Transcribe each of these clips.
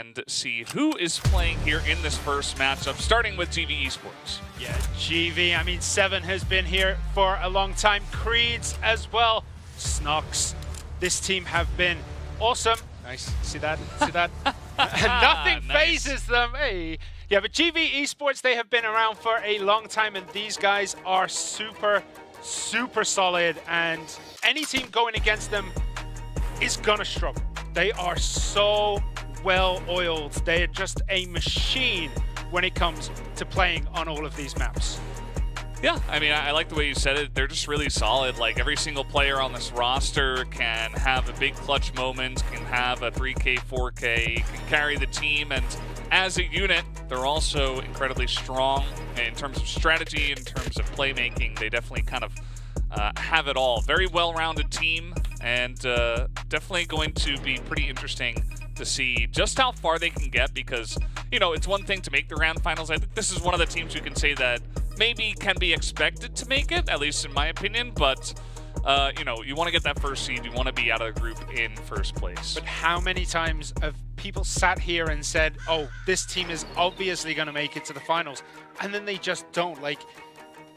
and see who is playing here in this first matchup, starting with GV Esports. Yeah, GV, I mean, Seven has been here for a long time. Creeds as well. Snox. This team have been awesome. Nice, see that? See that? Nothing phases them. Hey. Yeah, but GV Esports, they have been around for a long time, and these guys are super solid, and any team going against them is gonna struggle. They are so well-oiled. They are just a machine when it comes to playing on all of these maps. Yeah, I mean, I like the way you said it. They're just really solid. Like, every single player on this roster can have a big clutch moment, can have a 3K, 4K, can carry the team, and as a unit, they're also incredibly strong in terms of strategy, in terms of playmaking. They definitely kind of have it all. Very well-rounded team, and definitely going to be pretty interesting to see just how far they can get, because, you know, it's one thing to make the grand finals. I think this is one of the teams you can say that maybe can be expected to make it, at least in my opinion, but you know, you want to get that first seed, you want to be out of the group in first place. But how many times have people sat here and said, oh, this team is obviously going to make it to the finals, and then they just don't? Like,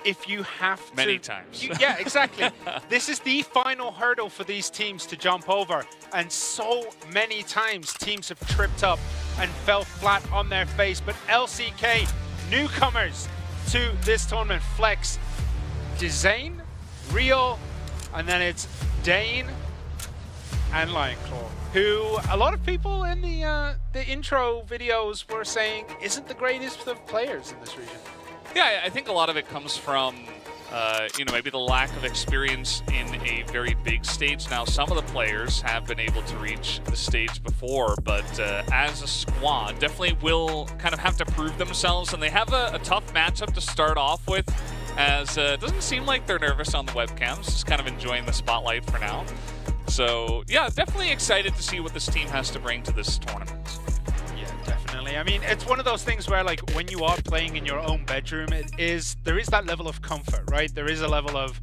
if you have to... Many times. Yeah, exactly. This is the final hurdle for these teams to jump over, and so many times teams have tripped up and fell flat on their face. But LCK, newcomers to this tournament, Flex, Dezane, Real, and then it's Dane and Lionclaw, who a lot of people in the intro videos were saying isn't the greatest of players in this region. Yeah, I think a lot of it comes from, you know, maybe the lack of experience in a very big stage. Now, some of the players have been able to reach the stage before, but as a squad, definitely will kind of have to prove themselves, and they have a tough matchup to start off with, as it doesn't seem like they're nervous on the webcams, just kind of enjoying the spotlight for now. So, yeah, definitely excited to see what this team has to bring to this tournament. Definitely. I mean, it's one of those things where, like, when you are playing in your own bedroom, there is that level of comfort, right? There is a level of,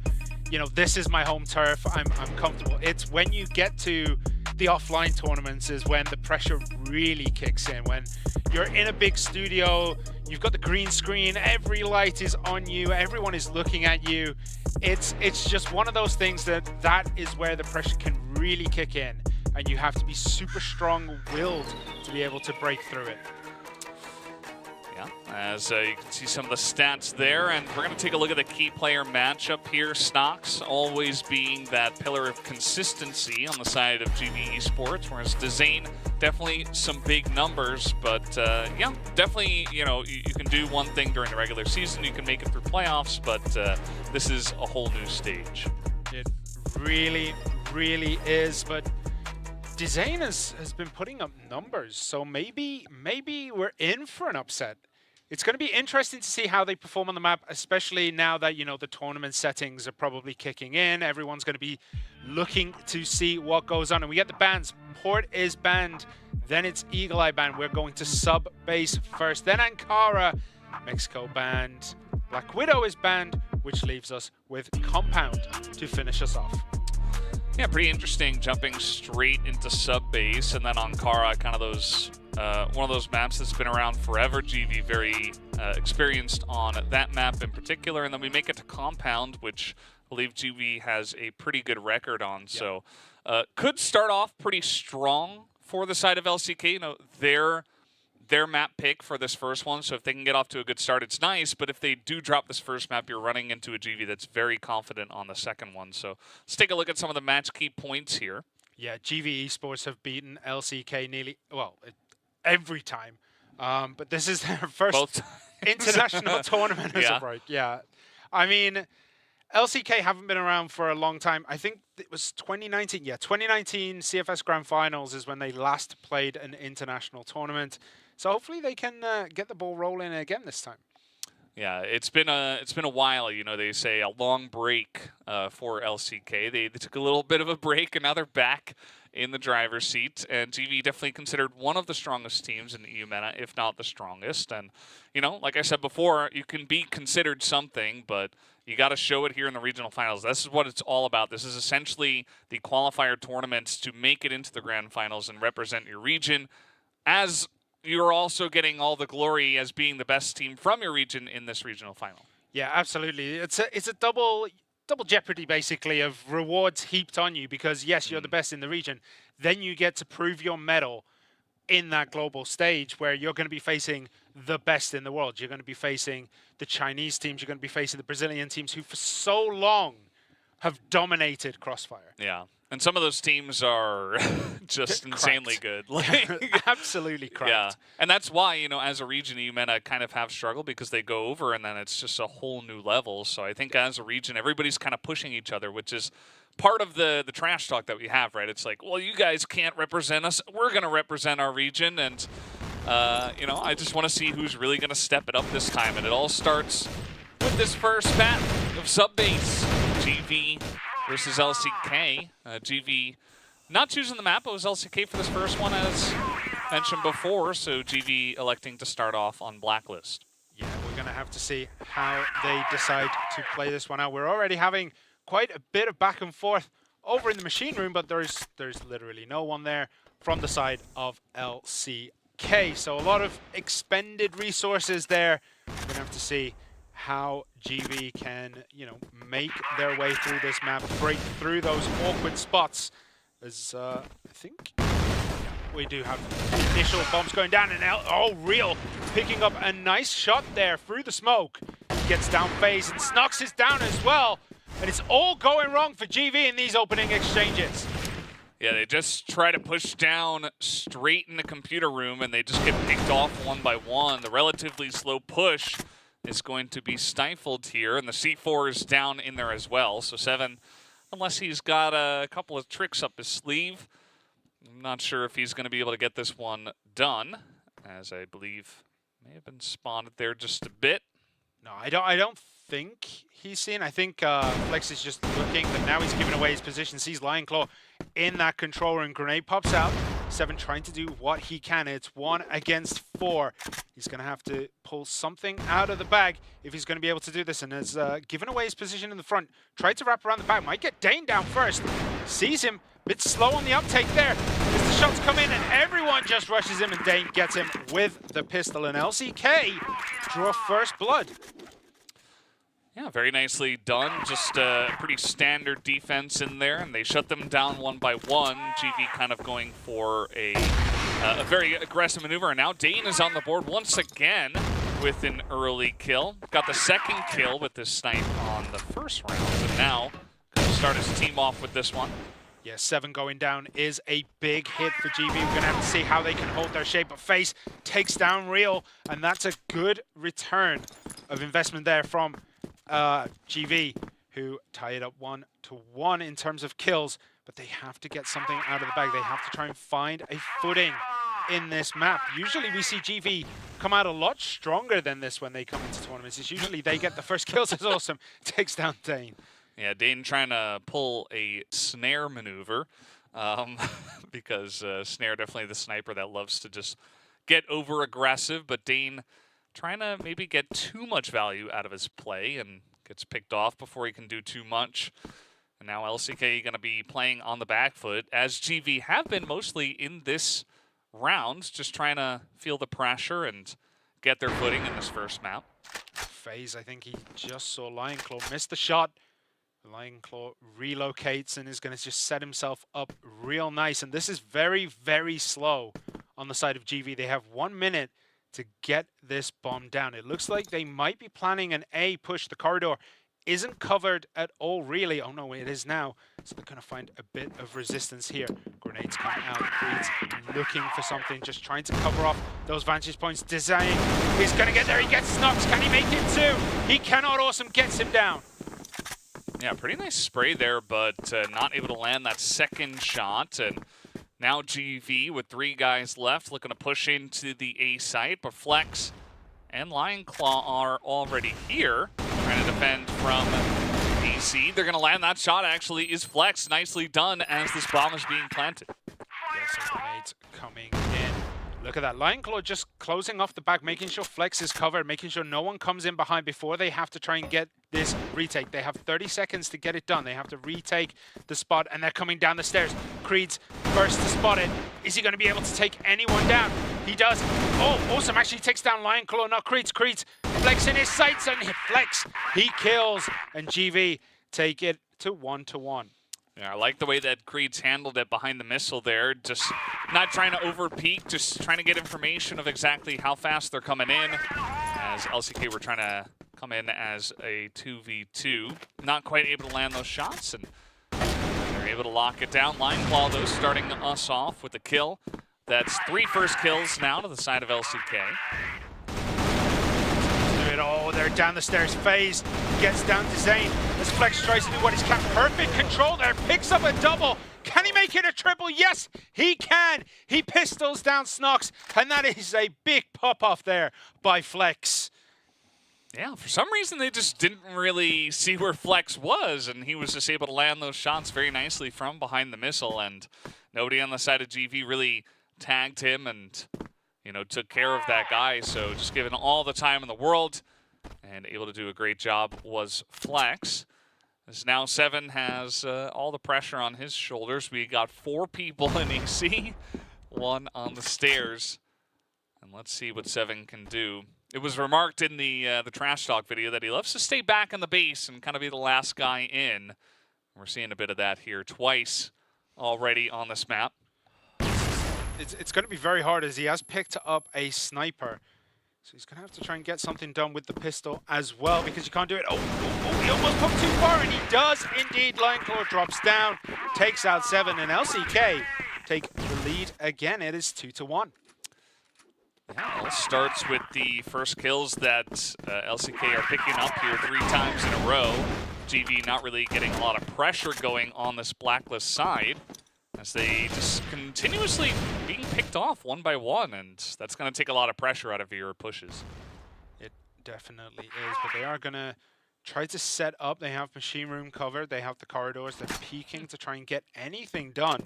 you know, this is my home turf, I'm comfortable. It's when you get to the offline tournaments is when the pressure really kicks in. When you're in a big studio, you've got the green screen, every light is on you, everyone is looking at you. It's just one of those things that is where the pressure can really kick in, and you have to be super strong-willed to be able to break through it. Yeah, as you can see some of the stats there, and we're going to take a look at the key player matchup here. Snox always being that pillar of consistency on the side of GV Esports, whereas Dezane, definitely some big numbers, but yeah, definitely, you know, you can do one thing during the regular season, you can make it through playoffs, but this is a whole new stage. It really is, but Dezane has been putting up numbers, so maybe we're in for an upset. It's going to be interesting to see how they perform on the map, especially now that, you know, the tournament settings are probably kicking in. Everyone's going to be looking to see what goes on. And we get the bans. Port is banned, then it's Eagle Eye banned. We're going to sub base first, then Ankara. Mexico banned. Black Widow is banned, which leaves us with Compound to finish us off. Yeah, pretty interesting, jumping straight into sub base, and then Ankara, kind of those one of those maps that's been around forever. GV very experienced on that map in particular, and then we make it to Compound, which I believe GV has a pretty good record on. Yep. So could start off pretty strong for the side of LCK. You know, their map pick for this first one, so if they can get off to a good start, it's nice, but if they do drop this first map, you're running into a GV that's very confident on the second one. So let's take a look at some of the match key points here. Yeah, GV Esports have beaten LCK nearly, well, every time, but this is their first international tournament as of right. Yeah, I mean, LCK haven't been around for a long time. I think it was 2019. Yeah, 2019 CFS Grand Finals is when they last played an international tournament. So hopefully they can get the ball rolling again this time. Yeah, it's been a while. You know, they say a long break for LCK. They took a little bit of a break, and now they're back in the driver's seat. And GV definitely considered one of the strongest teams in the EU meta, if not the strongest. And, you know, like I said before, you can be considered something, but you got to show it here in the regional finals. This is what it's all about. This is essentially the qualifier tournaments to make it into the grand finals and represent your region. as you're also getting all the glory as being the best team from your region in this regional final. Yeah, absolutely. It's a double jeopardy, basically, of rewards heaped on you, because yes, you're the best in the region. Then you get to prove your mettle in that global stage where you're going to be facing the best in the world. You're going to be facing the Chinese teams. You're going to be facing the Brazilian teams who for so long have dominated Crossfire. Yeah. And some of those teams are just insanely good. Like, absolutely cracked. Yeah. And that's why, you know, as a region, UMENA kind of have struggled because they go over and then it's just a whole new level. So I think as a region, everybody's kind of pushing each other, which is part of the trash talk that we have, right? It's like, well, you guys can't represent us. We're going to represent our region. And, you know, I just want to see who's really going to step it up this time. And it all starts with this first map of Subbase. GV versus LCK. GV not choosing the map, it was LCK for this first one, as mentioned before, so GV electing to start off on Blacklist. Yeah, we're going to have to see how they decide to play this one out. We're already having quite a bit of back and forth over in the machine room, but there's literally no one there from the side of LCK. So a lot of expended resources there. We're going to have to see how GV can, you know, make their way through this map, break through those awkward spots. As I think we do have initial bombs going down, and Real picking up a nice shot there through the smoke. Gets down FaZe, and Snox is down as well. And it's all going wrong for GV in these opening exchanges. Yeah, they just try to push down straight in the computer room, and they just get picked off one by one. The relatively slow push is going to be stifled here, and the C4 is down in there as well. So Seven, unless he's got a couple of tricks up his sleeve, I'm not sure if he's going to be able to get this one done, as I believe may have been spotted there just a bit. No, I don't think he's seen. I think Flex is just looking, but now he's giving away his position. Sees Lionclaw in that control room. Grenade pops out. Seven trying to do what he can. It's 1 against 4. He's going to have to pull something out of the bag if he's going to be able to do this. And has given away his position in the front. Tried to wrap around the back. Might get Dane down first. Sees him. Bit slow on the uptake there. As the shots come in and everyone just rushes him, and Dane gets him with the pistol. And LCK draw first blood. Yeah, very nicely done. Just a pretty standard defense in there, and they shut them down one by one. GV kind of going for a very aggressive maneuver, and now Dane is on the board once again with an early kill. Got the second kill with this snipe on the first round, and now going to start his team off with this one. Yeah, 7 going down is a big hit for GV. We're going to have to see how they can hold their shape. But FaZe takes down Real, and that's a good return of investment there from GV, who tie it up 1-1 in terms of kills, but they have to get something out of the bag. They have to try and find a footing in this map. Usually we see GV come out a lot stronger than this when they come into tournaments. It's usually they get the first kills. It's awesome. Takes down Dane. Yeah, Dane trying to pull a snare maneuver because Snare definitely the sniper that loves to just get over aggressive, but Dane trying to maybe get too much value out of his play and gets picked off before he can do too much. And now LCK going to be playing on the back foot, as GV have been mostly in this round, just trying to feel the pressure and get their footing in this first map. FaZe, I think he just saw Lionclaw miss the shot. Lionclaw relocates and is going to just set himself up real nice. And this is very, very slow on the side of GV. They have 1 minute to get this bomb down. It looks like they might be planning an A push. The corridor isn't covered at all, really. Oh no, it is now. So they're going to find a bit of resistance here. Grenades come out. Creed's looking for something, just trying to cover off those vantage points. Design is going to get there. He gets Snox. Can he make it too? He cannot. Awesome gets him down. Yeah, pretty nice spray there, but not able to land that second shot. And now GV with 3 guys left, looking to push into the A site, but Flex and Lionclaw are already here, trying to defend from DC. They're going to land that shot, actually, is Flex. Nicely done as this bomb is being planted. Yes, grenades coming in. Look at that. Lionclaw just closing off the back, making sure Flex is covered, making sure no one comes in behind before they have to try and get this retake. They have 30 seconds to get it done. They have to retake the spot, and they're coming down the stairs. Creed's first to spot it. Is he going to be able to take anyone down? He does. Oh, Awesome actually takes down Lion Claw, not Creeds. Creeds Flex in his sights and Flex. He kills, and GV take it to 1-1. Yeah, I like the way that Creeds handled it behind the missile there. Just not trying to over-peak, just trying to get information of exactly how fast they're coming in. As LCK were trying to come in as a 2v2. Not quite able to land those shots, and they're able to lock it down. Lion Claw, though, starting us off with a kill. That's 3 first kills now to the side of LCK. Oh, they're down the stairs. FaZe gets down to Zane as Flex tries to do what he can. Perfect control there. Picks up a double. Can he make it a triple? Yes, he can. He pistols down Snox, and that is a big pop-off there by Flex. Yeah, for some reason they just didn't really see where Flex was, and he was just able to land those shots very nicely from behind the missile, and nobody on the side of GV really tagged him and, you know, took care of that guy. So just given all the time in the world and able to do a great job was Flex. As now Seven has all the pressure on his shoulders. We got 4 people in AC, 1 on the stairs. And let's see what Seven can do. It was remarked in the Trash Talk video that he loves to stay back on the base and kind of be the last guy in. We're seeing a bit of that here twice already on this map. It's going to be very hard as he has picked up a sniper. So he's going to have to try and get something done with the pistol as well, because you can't do it. Oh, he almost poked too far, and he does indeed. Lion Claw drops down, takes out Seven, and LCK take the lead again. It is 2-1. Yeah, it starts with the first kills that LCK are picking up here 3 times in a row. GV not really getting a lot of pressure going on this Blacklist side, as they just continuously being picked off 1 by 1, and that's going to take a lot of pressure out of your pushes. It definitely is, but they are going to try to set up. They have Machine Room covered. They have the corridors. They're peeking to try and get anything done.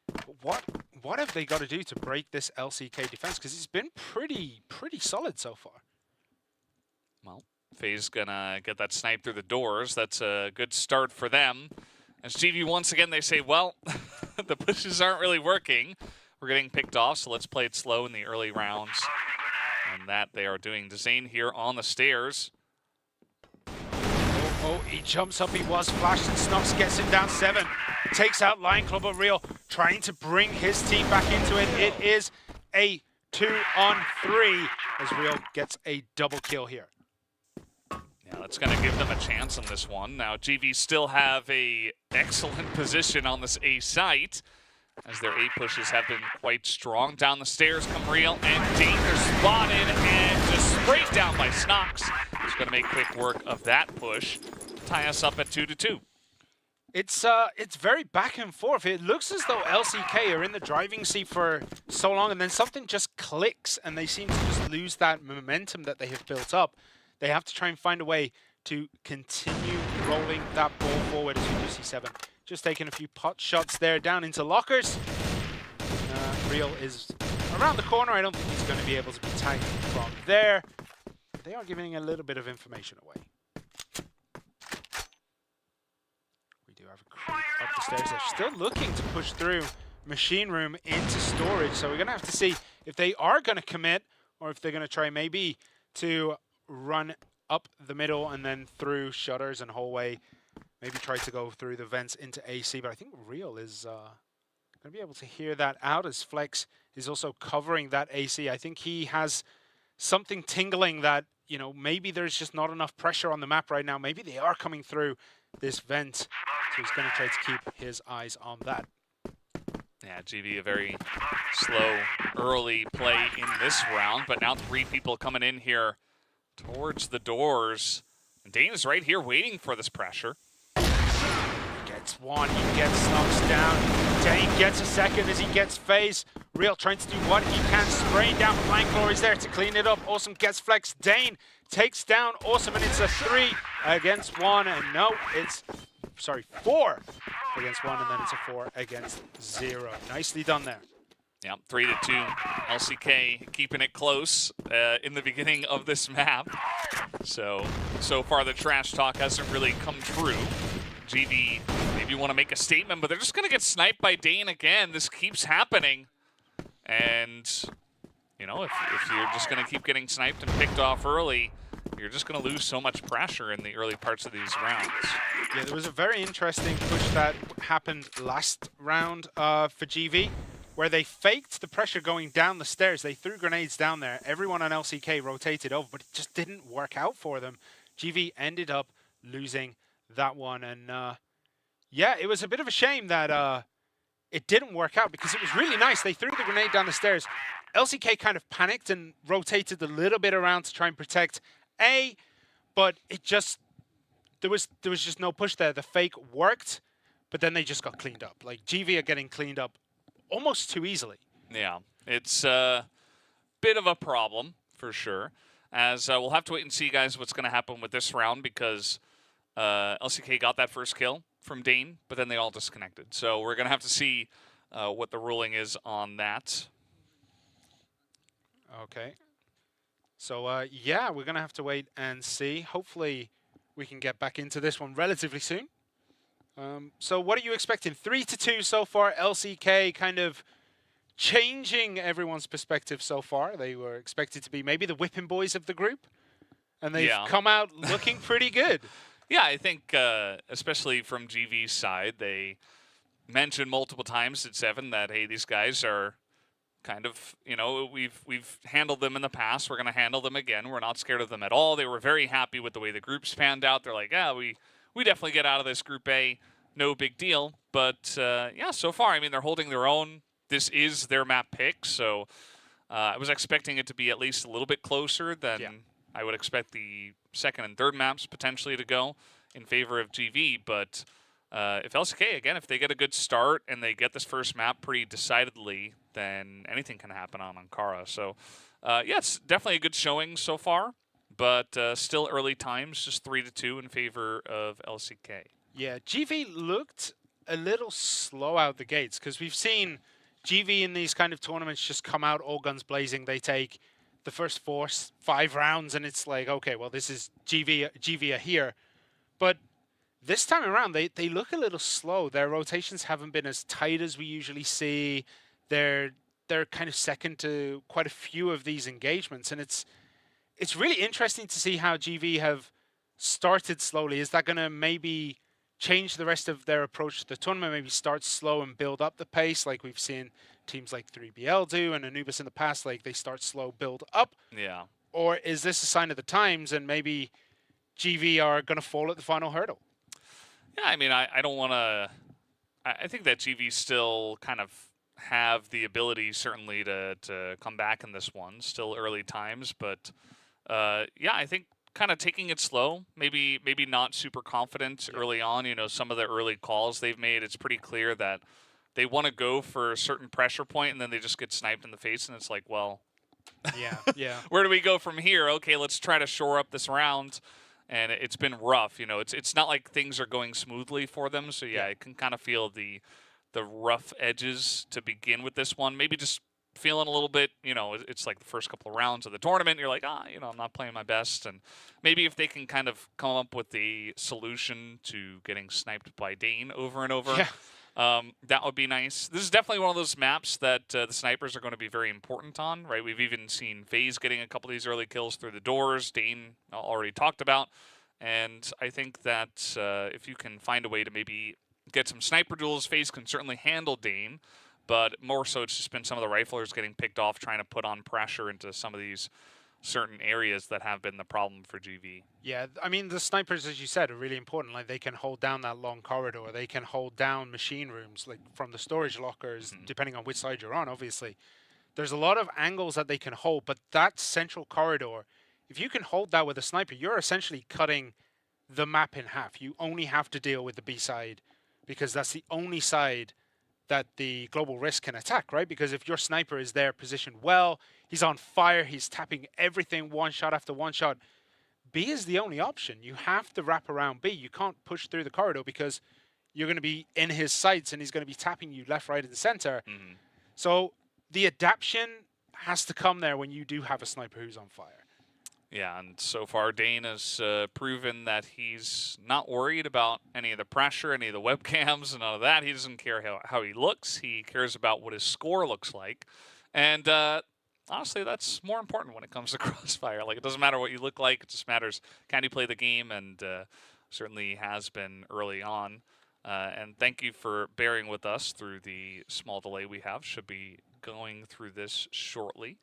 But what have they got to do to break this LCK defense? Because it's been pretty solid so far. Well, FaZe going to get that snipe through the doors. That's a good start for them. As GV, once again, they say, well, the pushes aren't really working. We're getting picked off, so let's play it slow in the early rounds. And that they are doing. Zane here on the stairs. Oh, he jumps up. He was flashed, and Snox gets him down 7. Takes out Lion Claw, but Real trying to bring his team back into it. It is a 2-on-3 as Real gets a double kill here. Yeah, that's going to give them a chance on this one. Now, GV still have a excellent position on this A site, as their A pushes have been quite strong. Down the stairs come Real, and Danger spotted and just sprayed down by Snox. He's going to make quick work of that push to tie us up at 2-2. It's very back and forth. It looks as though LCK are in the driving seat for so long, and then something just clicks, and they seem to just lose that momentum that they have built up. They have to try and find a way to continue rolling that ball forward, as we do see Seven just taking a few pot shots there down into lockers. Real is around the corner. I don't think he's going to be able to be tagged from there. They are giving a little bit of information away. We do have a creep up the stairs. They're still looking to push through Machine Room into storage, so we're going to have to see if they are going to commit, or if they're going to try maybe to run up the middle and then through shutters and hallway. Maybe try to go through the vents into AC, but I think Real is going to be able to hear that out, as Flex is also covering that AC. I think he has something tingling that, you know, maybe there's just not enough pressure on the map right now. Maybe they are coming through this vent, so he's going to try to keep his eyes on that. Yeah, GV a very slow early play in this round, but now 3 people coming in here towards the doors. And Dane is right here waiting for this pressure. Gets one, he gets Snox down. Dane gets a second as he gets FaZe. Real trying to do what he can, spraying down. Lion Claw is there to clean it up. Awesome gets Flex. Dane takes down Awesome, and it's a 3 against 1. And no, it's, sorry, 4 against 1, and then it's a 4 against 0. Nicely done there. Yep, 3-2. LCK keeping it close in the beginning of this map. So far the trash talk hasn't really come true. GV maybe want to make a statement, but they're just going to get sniped by Dane again. This keeps happening. And you know, if you're just going to keep getting sniped and picked off early, you're just going to lose so much pressure in the early parts of these rounds. Yeah, there was a very interesting push that happened last round for GV, where they faked the pressure going down the stairs. They threw grenades down there. Everyone on LCK rotated over, but it just didn't work out for them. GV ended up losing that one. And yeah, it was a bit of a shame that it didn't work out because it was really nice. They threw the grenade down the stairs. LCK kind of panicked and rotated a little bit around to try and protect A, but it just, there was just no push there. The fake worked, but then they just got cleaned up. Like, GV are getting cleaned up almost too easily. Yeah, it's a bit of a problem for sure. As we'll have to wait and see, guys, what's going to happen with this round because LCK got that first kill from Dane, but then they all disconnected. So we're going to have to see what the ruling is on that. Okay. So, yeah, we're going to have to wait and see. Hopefully, we can get back into this one relatively soon. So what are you expecting? 3-2 so far. LCK kind of changing everyone's perspective so far. They were expected to be maybe the whipping boys of the group, and they've come out looking pretty good. Yeah, I think especially from GV's side, they mentioned multiple times at 7 that, hey, these guys are kind of, you know, we've handled them in the past. We're going to handle them again. We're not scared of them at all. They were very happy with the way the groups panned out. They're like, yeah, we definitely get out of this Group A. No big deal. But, yeah, so far, I mean, they're holding their own. This is their map pick, so I was expecting it to be at least a little bit closer than I would expect the second and third maps potentially to go in favor of GV. But if LCK, again, if they get a good start and they get this first map pretty decidedly, then anything can happen on Ankara. So, yeah, it's definitely a good showing so far, but still early times, just 3-2 in favor of LCK. Yeah, GV looked a little slow out the gates because we've seen GV in these kind of tournaments just come out all guns blazing. They take the first 4-5 rounds and it's like, okay, well, this is GV are here. But this time around, they look a little slow. Their rotations haven't been as tight as we usually see. They're kind of second to quite a few of these engagements. And it's really interesting to see how GV have started slowly. Is that going to maybe change the rest of their approach to the tournament, maybe start slow and build up the pace like we've seen teams like 3BL do and Anubis in the past, like they start slow, build up? Yeah. Or is this a sign of the times and maybe GV are going to fall at the final hurdle? Yeah, I mean, I don't want to... I think that GV still kind of have the ability, certainly, to come back in this one. Still early times, but yeah, I think kind of taking it slow, maybe not super confident early on. You know, some of the early calls they've made, it's pretty clear that they want to go for a certain pressure point and then they just get sniped in the face and it's like, well, yeah. Where do we go from here? Okay, let's try to shore up this round. And it's been rough, you know. It's not like things are going smoothly for them. So yeah, I can kind of feel the rough edges to begin with this one. Maybe just feeling a little bit, you know, it's like the first couple of rounds of the tournament. You're like, you know, I'm not playing my best. And maybe if they can kind of come up with a solution to getting sniped by Dane over and over, that would be nice. This is definitely one of those maps that the snipers are going to be very important on, right? We've even seen FaZe getting a couple of these early kills through the doors. Dane already talked about. And I think that if you can find a way to maybe get some sniper duels, FaZe can certainly handle Dane. But more so, it's just been some of the riflers getting picked off, trying to put on pressure into some of these certain areas that have been the problem for GV. Yeah, I mean, the snipers, as you said, are really important. Like, they can hold down that long corridor. They can hold down machine rooms, like, from the storage lockers, depending on which side you're on, obviously. There's a lot of angles that they can hold, but that central corridor, if you can hold that with a sniper, you're essentially cutting the map in half. You only have to deal with the B side because that's the only side that the Global Risk can attack, right? Because if your sniper is there positioned well, he's on fire, he's tapping everything one shot after one shot, B is the only option. You have to wrap around B. You can't push through the corridor because you're going to be in his sights and he's going to be tapping you left, right, and center. So the adaptation has to come there when you do have a sniper who's on fire. Yeah, and so far Dane has proven that he's not worried about any of the pressure, any of the webcams, and all of that. He doesn't care how he looks. He cares about what his score looks like. And honestly, that's more important when it comes to Crossfire. Like, it doesn't matter what you look like; it just matters can you play the game, and certainly has been early on. And thank you for bearing with us through the small delay we have. Should be going through this shortly.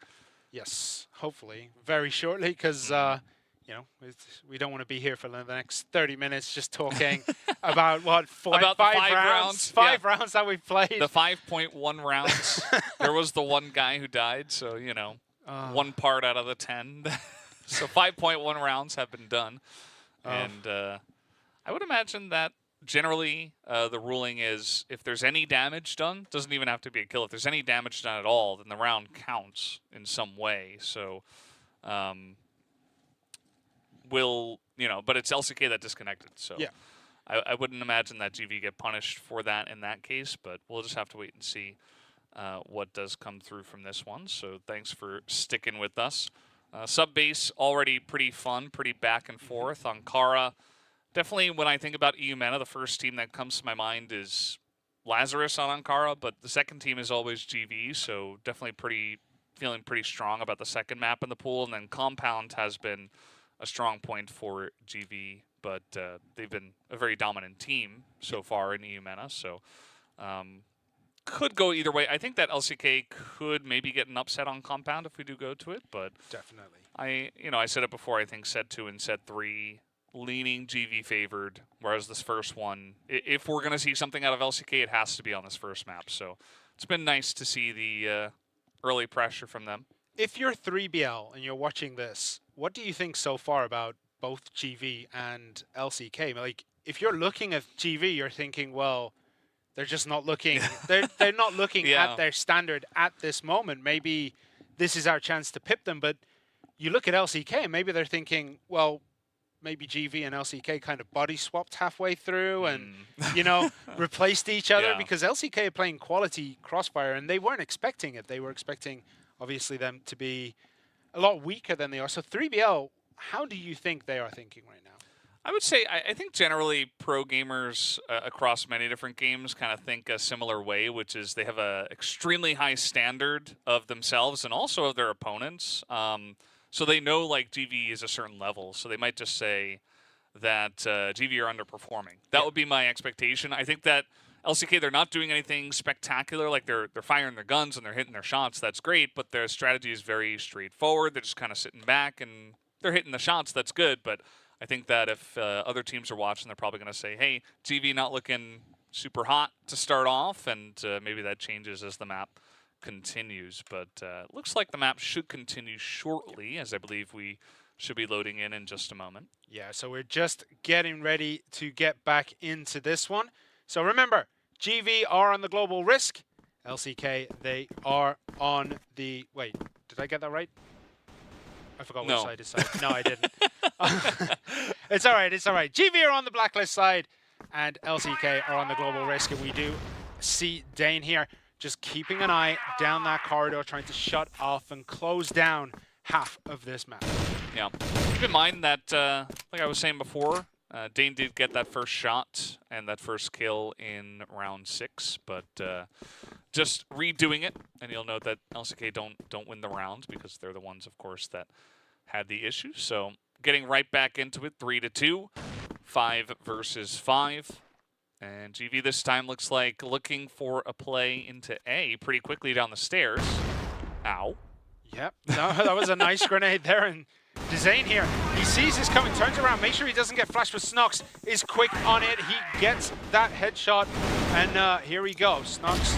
Yes, hopefully very shortly, because you know, we don't want to be here for the next 30 minutes just talking about what About the five rounds. Five rounds that we've played. The 5.1 rounds. There was the one guy who died, so you know, one part out of the 10. So 5.1 rounds have been done, and I would imagine that generally the ruling is if there's any damage done, doesn't even have to be a kill. If there's any damage done at all, then the round counts in some way. So. Will, you know, but it's LCK that disconnected, so yeah. I wouldn't imagine that GV get punished for that in that case, but we'll just have to wait and see what does come through from this one. So thanks for sticking with us. Sub-base already pretty fun, pretty back and forth. Ankara, definitely when I think about EUMENA, the first team that comes to my mind is Lazarus on Ankara, but the second team is always GV, so definitely feeling pretty strong about the second map in the pool. And then Compound has been a strong point for GV, but they've been a very dominant team so far in EUMENA, so could go either way. I think that LCK could maybe get an upset on Compound if we do go to it, but definitely. I said it before, I think set 2 and set 3 leaning GV favored, whereas this first one, if we're going to see something out of LCK, it has to be on this first map. So it's been nice to see the early pressure from them. If you're 3BL and you're watching this, what do you think so far about both GV and LCK? Like, if you're looking at GV, you're thinking, well, they're just not looking. they're not looking at their standard at this moment. Maybe this is our chance to pip them. But you look at LCK, and maybe they're thinking, well, maybe GV and LCK kind of body swapped halfway through and, you know, replaced each other because LCK are playing quality Crossfire and they weren't expecting it. They were expecting, obviously, them to be a lot weaker than they are. So 3BL, how do you think they are thinking right now? I would say I think generally pro gamers across many different games kind of think a similar way, which is they have a extremely high standard of themselves and also of their opponents. So they know like GV is a certain level, so they might just say that GV are underperforming. That would be my expectation. I think that LCK, they're not doing anything spectacular, like they're firing their guns and they're hitting their shots. That's great, but their strategy is very straightforward. They're just kind of sitting back and they're hitting the shots. That's good, but I think that if other teams are watching, they're probably going to say, hey, GV not looking super hot to start off, and maybe that changes as the map continues. But it looks like the map should continue shortly, as I believe we should be loading in just a moment. Yeah, so we're just getting ready to get back into this one. So remember, GV are on the global risk. LCK, they are on the... Wait, did I get that right? I forgot which side is side. No, I didn't. It's all right, it's all right. GV are on the blacklist side, and LCK are on the global risk. And we do see Dane here just keeping an eye down that corridor, trying to shut off and close down half of this map. Yeah. Keep in mind that, like I was saying before, Dane did get that first shot and that first kill in round 6, but just redoing it, and you'll note that LCK don't win the round because they're the ones, of course, that had the issue. So getting right back into it, 3-2, 5 versus 5. And GV this time looks like looking for a play into A pretty quickly down the stairs. Ow. Yep, no, that was a nice grenade there. And Dezane here, he sees this coming, turns around, make sure he doesn't get flashed with Snox, is quick on it, he gets that headshot, and here we go, Snox.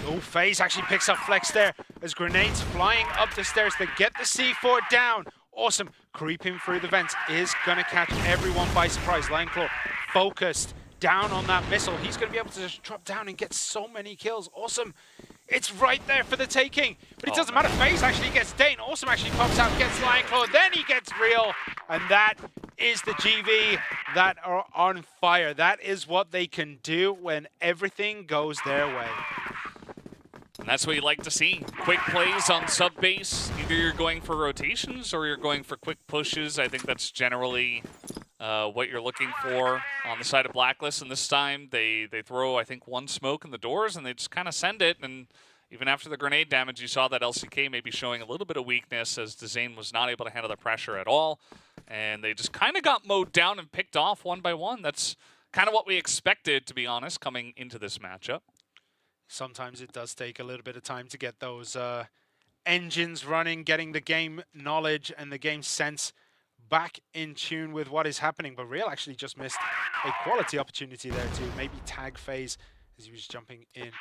Oh, FaZe actually picks up Flex there, as grenades flying up the stairs to get the C4 down. Awesome, creeping through the vents is gonna catch everyone by surprise. Lionclaw focused down on that missile. He's gonna be able to just drop down and get so many kills. Awesome. It's right there for the taking, but it doesn't matter. FaZe actually gets Dane. Awesome actually pops out, gets Lionclaw, then he gets Real, and that is the GV that are on fire. That is what they can do when everything goes their way. And that's what you like to see. Quick plays on sub-base. Either you're going for rotations or you're going for quick pushes. I think that's generally what you're looking for on the side of Blacklist. And this time they throw, I think, one smoke in the doors and they just kind of send it. And even after the grenade damage, you saw that LCK maybe showing a little bit of weakness as DAZN was not able to handle the pressure at all. And they just kind of got mowed down and picked off one by one. That's kind of what we expected, to be honest, coming into this matchup. Sometimes it does take a little bit of time to get those engines running, getting the game knowledge and the game sense back in tune with what is happening. But Real actually just missed a quality opportunity there to maybe tag FaZe as he was jumping into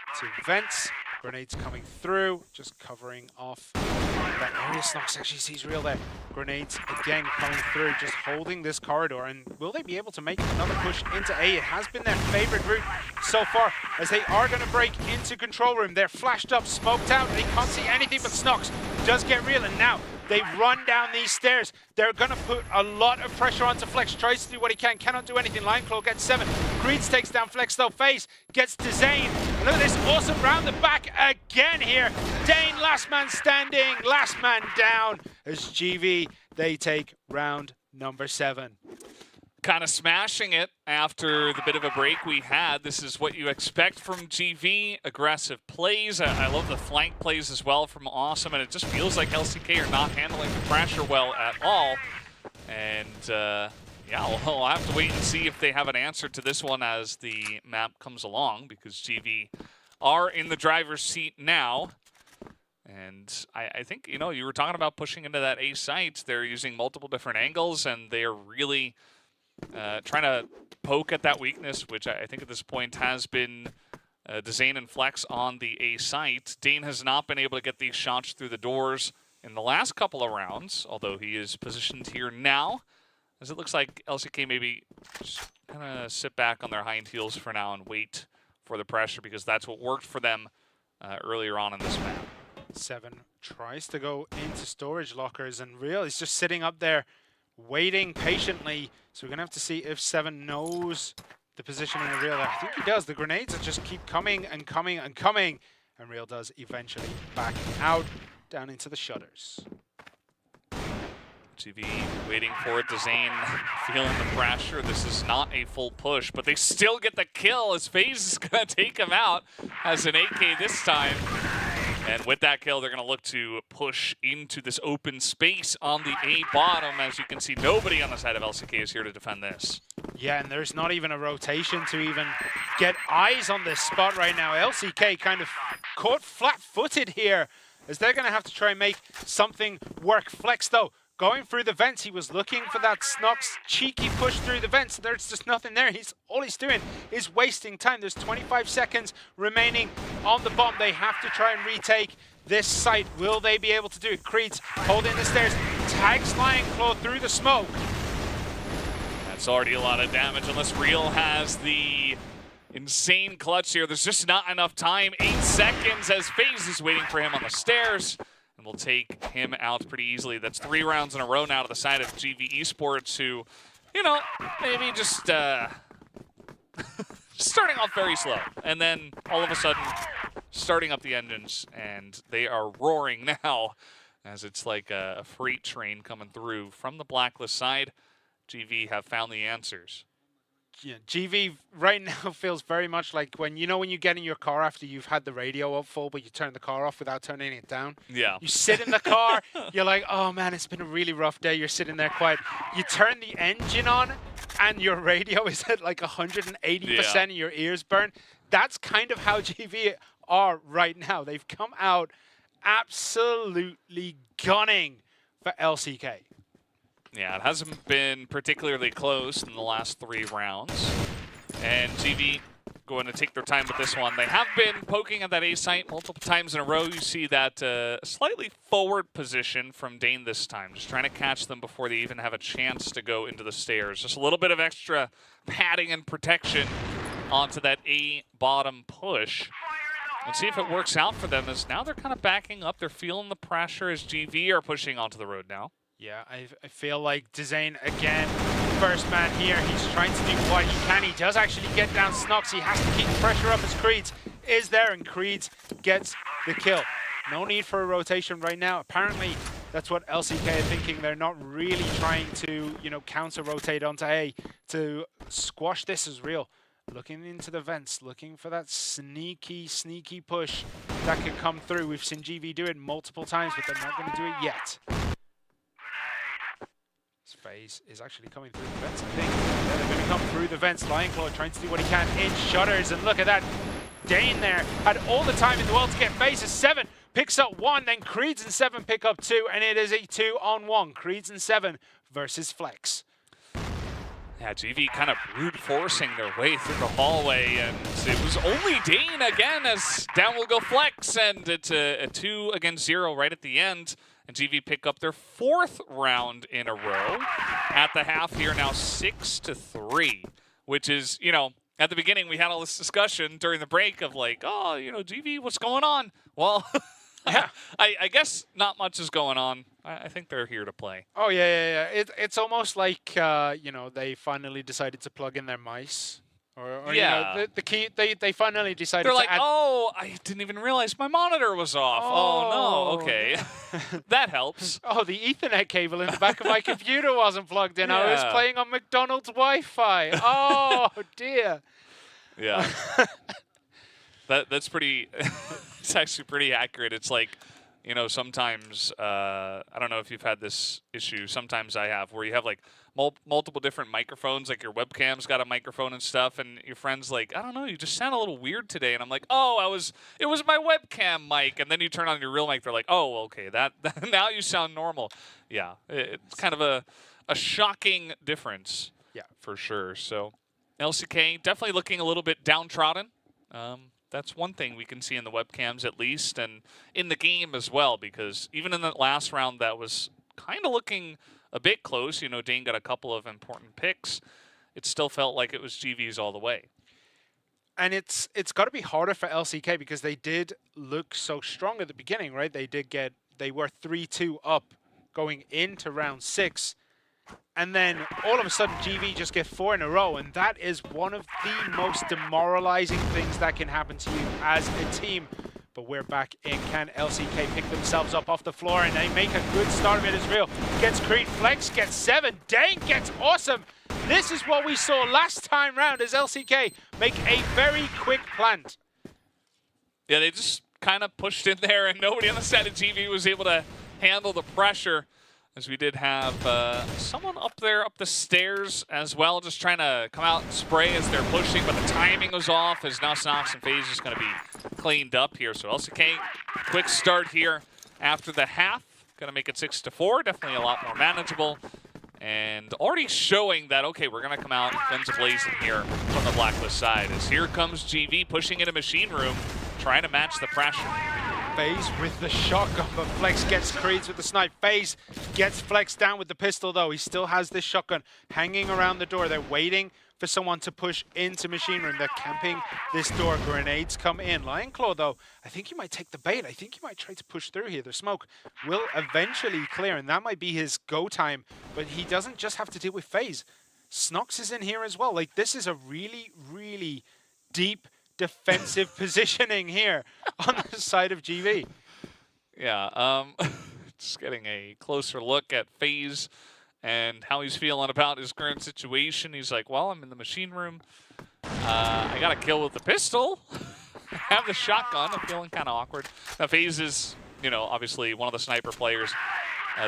vents. Grenades coming through, just covering off that area. Snox actually sees Real there. Grenades again coming through, just holding this corridor. And will they be able to make another push into A? It has been their favorite route so far, as they are going to break into control room. They're flashed up, smoked out. They can't see anything, but Snox does get Real. And now they run down these stairs. They're going to put a lot of pressure onto Flex. Tries to do what he can. Cannot do anything. Lineclaw gets 7. Creeds takes down Flex though. FaZe gets DAZN. And look at this awesome round the back again here. Dane, last man standing. Last man down. As GV, they take round number 7. Kind of smashing it after the bit of a break we had. This is what you expect from GV. Aggressive plays. I love the flank plays as well from Awesome, and it just feels like LCK are not handling the pressure well at all. And yeah, we'll have to wait and see if they have an answer to this one as the map comes along, because GV are in the driver's seat now. And I think, you know, you were talking about pushing into that A site. They're using multiple different angles, and they're really trying to poke at that weakness, which I think at this point has been DAZN and Flex on the A site. Dane has not been able to get these shots through the doors in the last couple of rounds, although he is positioned here now, as it looks like LCK maybe just kind of sit back on their hind heels for now and wait for the pressure, because that's what worked for them earlier on in this map. 7 tries to go into storage lockers, and Real is just sitting up there waiting patiently. So we're going to have to see if 7 knows the position in Real. I think he does. The grenades are just keep coming and coming and coming. And Real does eventually back out down into the shutters. GV waiting for it. DAZN feeling the pressure. This is not a full push, but they still get the kill as FaZe is going to take him out as an AK this time. And with that kill, they're going to look to push into this open space on the A bottom. As you can see, nobody on the side of LCK is here to defend this. Yeah, and there's not even a rotation to even get eyes on this spot right now. LCK kind of caught flat-footed here, as they're going to have to try and make something work. Flex, though, going through the vents. He was looking for that Snox cheeky push through the vents. There's just nothing there. All he's doing is wasting time. There's 25 seconds remaining on the bomb. They have to try and retake this site. Will they be able to do it? Creeds holding the stairs. Tags Lineclaw through the smoke. That's already a lot of damage, unless Real has the insane clutch here. There's just not enough time. 8 seconds as FaZe is waiting for him on the stairs. And we'll take him out pretty easily. That's 3 rounds in a row now to the side of GV Esports, who, you know, maybe just starting off very slow. And then all of a sudden, starting up the engines, and they are roaring now, as it's like a freight train coming through from the Blacklist side. GV have found the answers. Yeah, GV right now feels very much like when you get in your car after you've had the radio up full, but you turn the car off without turning it down. Yeah. You sit in the car, you're like, oh man, it's been a really rough day. You're sitting there quiet. You turn the engine on, and your radio is at like 180%, and your ears burn. That's kind of how GV are right now. They've come out absolutely gunning for LCK. Yeah, it hasn't been particularly close in the last 3 rounds. And GV going to take their time with this one. They have been poking at that A site multiple times in a row. You see that slightly forward position from Dane this time, just trying to catch them before they even have a chance to go into the stairs. Just a little bit of extra padding and protection onto that A bottom push. And see if it works out for them, as now they're kind of backing up. They're feeling the pressure as GV are pushing onto the road now. Yeah, I feel like DAZN again, first man here. He's trying to do what he can. He does actually get down Snox. He has to keep the pressure up as Creeds is there, and Creeds gets the kill. No need for a rotation right now. Apparently, that's what LCK are thinking. They're not really trying to, counter-rotate onto A to squash this as Real. Looking into the vents, looking for that sneaky push that could come through. We've seen GV do it multiple times, but they're not going to do it yet. This FaZe is actually coming through the vents, I think. Yeah, they're going to come through the vents. Lionclaw trying to do what he can in shutters, and look at that. Dane there had all the time in the world to get FaZe as 7. Picks up 1, then Creeds and 7 pick up 2, and it is a 2-on-1. Creeds and 7 versus Flex. Yeah, GV kind of brute forcing their way through the hallway, and it was only Dane again as down will go Flex, and it's a 2 against 0 right at the end. And GV pick up their 4th round in a row at the half here, now 6-3, which is, you know, at the beginning we had all this discussion during the break of like, oh, you know, GV, what's going on? Well, yeah. I guess not much is going on. I think they're here to play. Oh, yeah. It's almost like, you know, they finally decided to plug in their mice. Or yeah. You know, the key, they finally decided They're to like, add... oh, I didn't even realize my monitor was off. Oh no, okay. That helps. Oh, the Ethernet cable in the back of my computer wasn't plugged in. Yeah. I was playing on McDonald's Wi-Fi. Oh, dear. Yeah. That's pretty... It's actually pretty accurate. It's like, you know, sometimes, I don't know if you've had this issue, sometimes I have, where you have like multiple different microphones, like your webcam's got a microphone and stuff, and your friend's like, I don't know, you just sound a little weird today. And I'm like, oh, it was my webcam mic. And then you turn on your real mic, they're like, oh, okay, that now you sound normal. Yeah, it's kind of a shocking difference. Yeah, for sure. So LCK definitely looking a little bit downtrodden. That's one thing we can see in the webcams at least, and in the game as well, because even in the last round that was kind of looking a bit close. You know, Dane got a couple of important picks. It still felt like it was GV's all the way. And it's got to be harder for LCK because they did look so strong at the beginning, right? They were 3-2 up going into round 6. And then all of a sudden, GV just get 4 in a row. And that is one of the most demoralizing things that can happen to you as a team. But we're back in. Can LCK pick themselves up off the floor? And they make a good start of it as real. Gets Creed, Flex gets 7. Dane gets awesome. This is what we saw last time round as LCK make a very quick plant. Yeah, they just kind of pushed in there, and nobody on the side of GV was able to handle the pressure. As we did have someone up there, up the stairs as well, just trying to come out and spray as they're pushing, but the timing was off as now Snox and FaZe is going to be cleaned up here. So LCK, quick start here after the half. Going to make it 6-4, definitely a lot more manageable. And already showing that, okay, we're going to come out guns a-blazing here from the Blacklist side. As here comes GV pushing into Machine Room, trying to match the pressure. FaZe with the shotgun, but Flex gets Creeds with the snipe. FaZe gets Flex down with the pistol, though. He still has this shotgun hanging around the door. They're waiting for someone to push into Machine Room. They're camping this door. Grenades come in. Lionclaw, though, I think he might take the bait. I think he might try to push through here. The smoke will eventually clear, and that might be his go time, but he doesn't just have to deal with FaZe. Snox is in here as well. Like, this is a really, really deep defensive positioning here on the side of GV. Yeah, just getting a closer look at FaZe and how he's feeling about his current situation. He's like, well, I'm in the Machine Room. I got a kill with the pistol. I have the shotgun. I'm feeling kind of awkward. Now, FaZe is, you know, obviously one of the sniper players,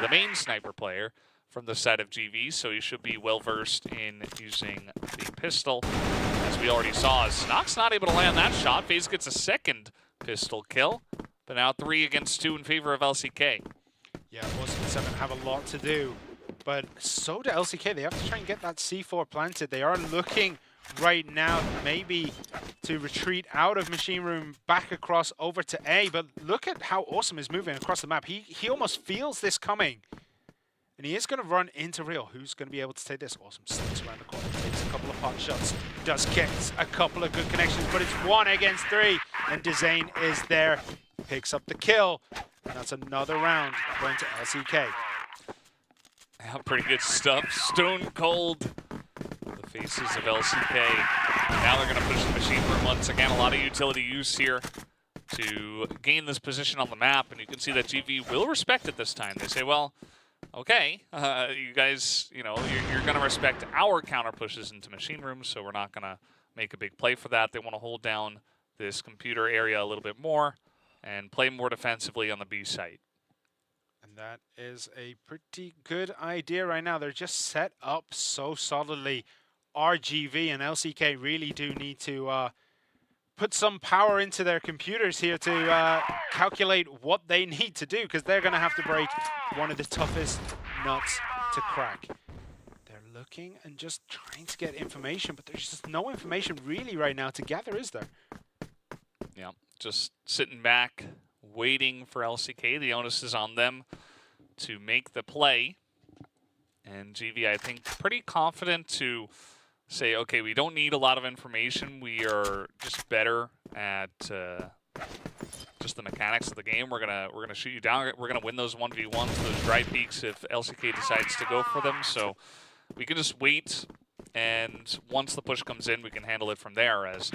the main sniper player from the side of GV, so he should be well-versed in using the pistol. As we already saw, Snox not able to land that shot. FaZe gets a second pistol kill, but now 3 against 2 in favor of LCK. Yeah, Awesome 7 have a lot to do, but so do LCK. They have to try and get that C4 planted. They are looking right now maybe to retreat out of Machine Room back across over to A, but look at how Awesome is moving across the map. He almost feels this coming. And he is going to run into Real. Who's going to be able to take this? Awesome sneaks around the corner, takes a couple of pot shots, does get a couple of good connections, but it's 1 against 3. And Dezane is there, picks up the kill. And that's another round going to LCK. Yeah, pretty good stuff. Stone cold. The faces of LCK. Now they're going to push the Machine Room once again. A lot of utility use here to gain this position on the map. And you can see that GV will respect it this time. They say, well, okay, you guys, you know, you're going to respect our counter pushes into Machine Rooms, so we're not going to make a big play for that. They want to hold down this computer area a little bit more. and play more defensively on the B site. And that is a pretty good idea right now. They're just set up so solidly. RGV and LCK really do need to put some power into their computers here to calculate what they need to do, because they're going to have to break one of the toughest nuts to crack. They're looking and just trying to get information, but there's just no information really right now to gather, is there? Yeah, just sitting back, waiting for LCK. The onus is on them to make the play. And GV, I think, pretty confident to say, okay, we don't need a lot of information. We are just better at just the mechanics of the game. We're gonna shoot you down. We're gonna win those 1v1s, those dry peaks if LCK decides to go for them. So we can just wait, and once the push comes in, we can handle it from there. As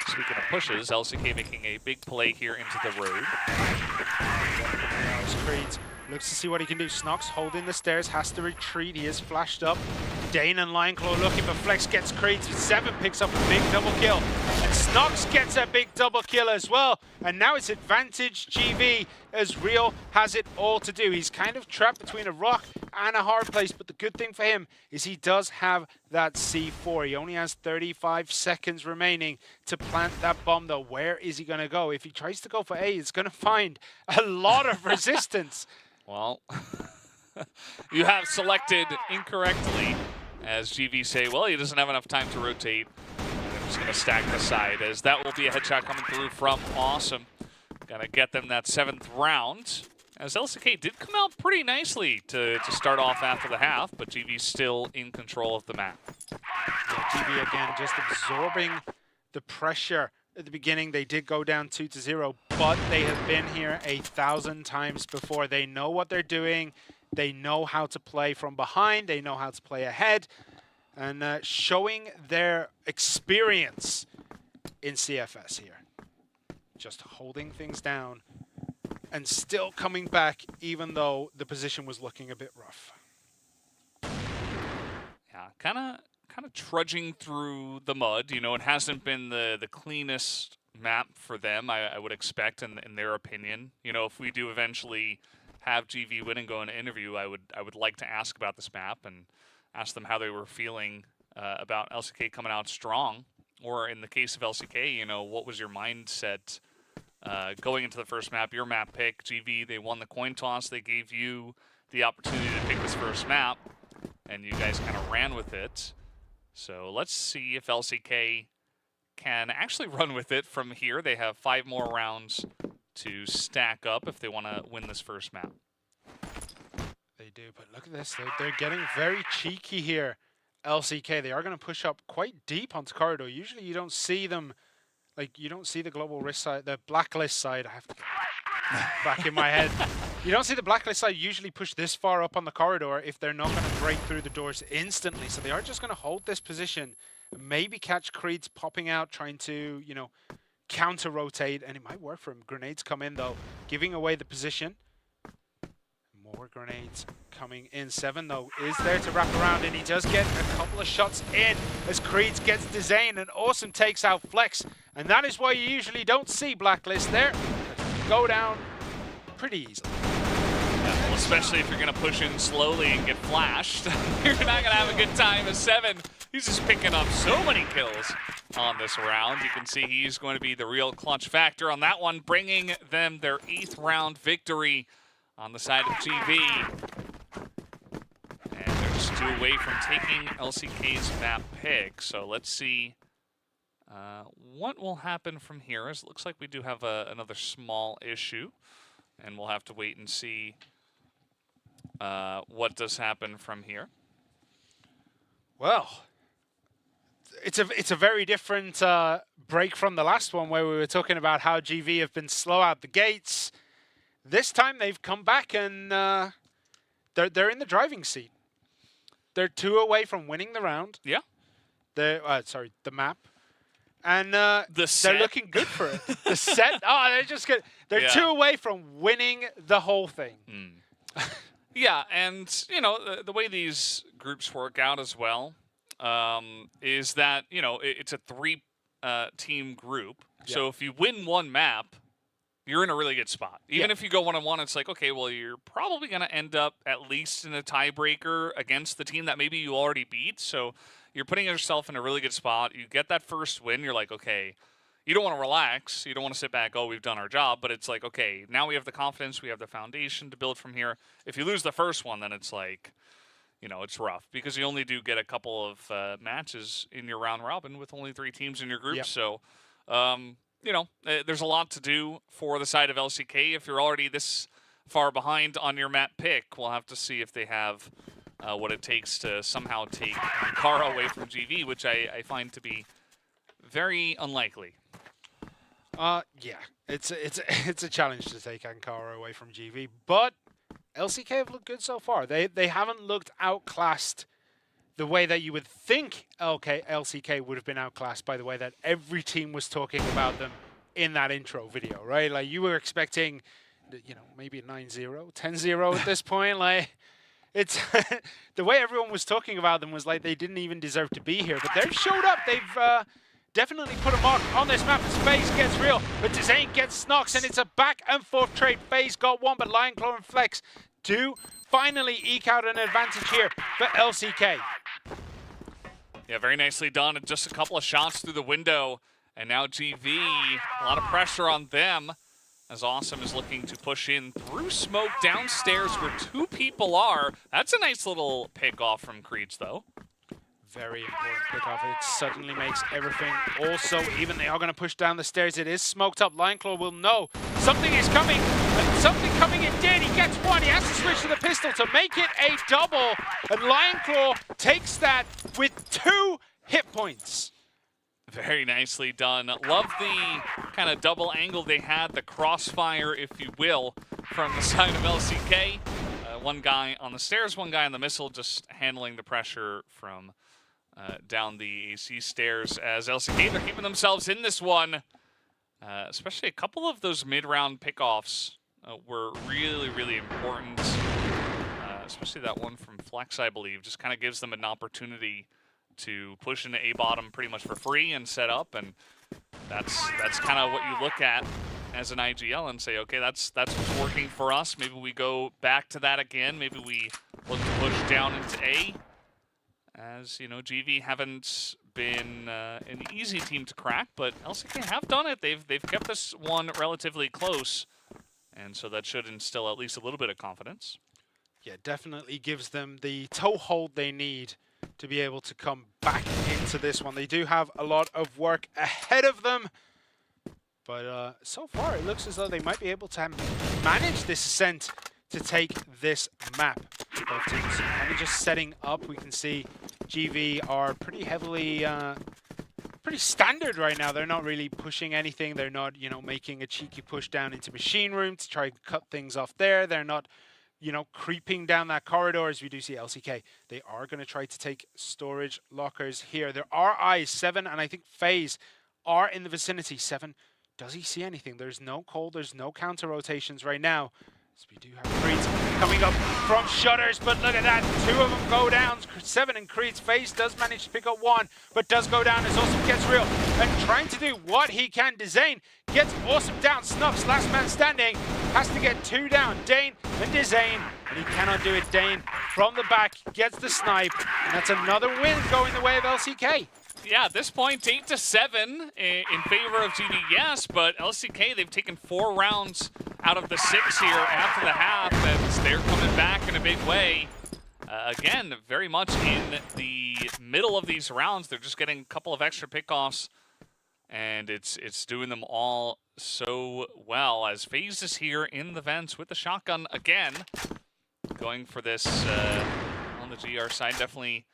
speaking of pushes, LCK making a big play here into the road. Creed looks to see what he can do. Snox holding the stairs, has to retreat. He is flashed up. Dane and Lineclaw looking for Flex, gets Creed. 7 picks up a big double kill. And Snox gets a big double kill as well. And now it's advantage GV as Real has it all to do. He's kind of trapped between a rock and a hard place, but the good thing for him is he does have that C4. He only has 35 seconds remaining to plant that bomb, though. Where is he going to go? If he tries to go for A, he's going to find a lot of resistance. Well, you have selected incorrectly, as GV say, well, he doesn't have enough time to rotate. I'm just going to stack the side, as that will be a headshot coming through from Awesome. Gonna get them that 7th round, as LCK did come out pretty nicely to start off after the half, but GV's still in control of the map. Yeah, GV again just absorbing the pressure. At the beginning, they did go down 2-0, but they have been here 1,000 times before. They know what they're doing. They know how to play from behind. They know how to play ahead. And showing their experience in CFS here. Just holding things down and still coming back, even though the position was looking a bit rough. Yeah, kind of trudging through the mud. You know, it hasn't been the cleanest map for them, I would expect, in their opinion. You know, if we do eventually have GV win and go in an interview, I would like to ask about this map and ask them how they were feeling about LCK coming out strong. Or in the case of LCK, you know, what was your mindset going into the first map, your map pick? GV, they won the coin toss. They gave you the opportunity to pick this first map, and you guys kind of ran with it. So let's see if LCK can actually run with it from here. They have 5 more rounds to stack up if they want to win this first map. They do, but look at this. They're getting very cheeky here, LCK. They are going to push up quite deep onto corridor. Usually you don't see them, like, you don't see the Global Risk side, the Blacklist side. I have to get back in my head. You don't see the Blacklist side usually push this far up on the corridor if they're not going to break through the doors instantly. So they are just going to hold this position, maybe catch Creeds popping out, trying to, you know, counter-rotate, and it might work for him. Grenades come in, though, giving away the position. More grenades coming in. 7, though, is there to wrap around, and he does get a couple of shots in as Creeds gets Dezane, and Awesome takes out Flex. And that is why you usually don't see Blacklist there. Go down pretty easily. Yeah, well, especially if you're going to push in slowly and get flashed. You're not going to have a good time as 7. He's just picking up so many kills on this round. You can see he's going to be the real clutch factor on that one, bringing them their 8th round victory on the side of GV. And they're just 2 away from taking LCK's map pick. So let's see what will happen from here. As it looks like we do have another small issue, and we'll have to wait and see what does happen from here. Well, it's a very different break from the last one where we were talking about how GV have been slow out the gates. This time they've come back and they're in the driving seat. They're 2 away from winning the round. Yeah. They're the map. And they're looking good for it. The set. Oh, they're just good. They're 2 away from winning the whole thing. Yeah, and you know the way these groups work out as well is that, you know, it's a 3 team group. Yeah. So if you win one map, you're in a really good spot. Even if you go 1-1, it's like, okay, well, you're probably going to end up at least in a tiebreaker against the team that maybe you already beat. So you're putting yourself in a really good spot. You get that first win. You're like, okay, you don't want to relax. You don't want to sit back, oh, we've done our job. But it's like, okay, now we have the confidence. We have the foundation to build from here. If you lose the first one, then it's like, you know, it's rough because you only do get a couple of matches in your round robin with only 3 teams in your group. So, you know, there's a lot to do for the side of LCK. If you're already this far behind on your map pick, we'll have to see if they have what it takes to somehow take Ankara away from GV, which I find to be very unlikely. Yeah, it's a challenge to take Ankara away from GV, but LCK have looked good so far. They haven't looked outclassed the way that you would think LCK would have been outclassed by the way that every team was talking about them in that intro video, right? Like, you were expecting, you know, maybe a 9-0, 10-0 at this point. Like, it's the way everyone was talking about them was like they didn't even deserve to be here. But they've showed up. They've definitely put a mark on this map as FaZe gets real. But Dezane gets Snox, and it's a back and forth trade. FaZe got one, but Lionclaw and Flex do finally eke out an advantage here for LCK. Yeah, very nicely done. Just a couple of shots through the window. And now GV, a lot of pressure on them as Awesome is looking to push in through smoke downstairs where 2 people are. That's a nice little pick off from Creeds, though. Very important pickoff. It suddenly makes everything also even. They are going to push down the stairs. It is smoked up. Lionclaw will know something is coming. And something coming indeed. He gets one. He has to switch to the pistol to make it a double. And Lionclaw takes that with 2 hit points. Very nicely done. Love the kind of double angle they had, the crossfire, if you will, from the side of LCK. One guy on the stairs, one guy on the missile, just handling the pressure from down the AC stairs as LCK, they're keeping themselves in this one. Especially a couple of those mid-round pickoffs were really, really important. Especially that one from Flex, I believe, just kind of gives them an opportunity to push into A bottom pretty much for free and set up, and that's kind of what you look at as an IGL and say, okay, that's what's working for us. Maybe we go back to that again. Maybe we look to push down into A. As you know, GV haven't been an easy team to crack, but LCK have done it. They've kept this one relatively close, and so that should instill at least a little bit of confidence. Yeah, definitely gives them the toehold they need to be able to come back into this one. They do have a lot of work ahead of them, but so far it looks as though they might be able to manage this ascent to take this map. Both teams kind of just setting up. We can see GV are pretty heavily, pretty standard right now. They're not really pushing anything. They're not, you know, making a cheeky push down into machine room to try and cut things off there. They're not, you know, creeping down that corridor as we do see LCK. They are going to try to take storage lockers here. There are eyes. Seven and I think FaZe are in the vicinity. Seven, does he see anything? There's no call. There's no counter rotations right now. So we do have Creeds coming up from Shutters, but look at that. 2 of them go down. Seven and Creeds. FaZe does manage to pick up 1, but does go down as Awesome gets real. And trying to do what he can. Dezane gets Awesome down. Snuffs, last man standing. Has to get 2 down. Dane and Dezane. And he cannot do it. Dane from the back gets the snipe. And that's another win going the way of LCK. Yeah, at this point, 8-7 in favor of GV, yes, but LCK, they've taken 4 rounds out of the 6 here after the half, and they're coming back in a big way. Again, very much in the middle of these rounds. They're just getting a couple of extra pickoffs, and it's doing them all so well as FaZe is here in the vents with the shotgun again. Going for this on the GR side, definitely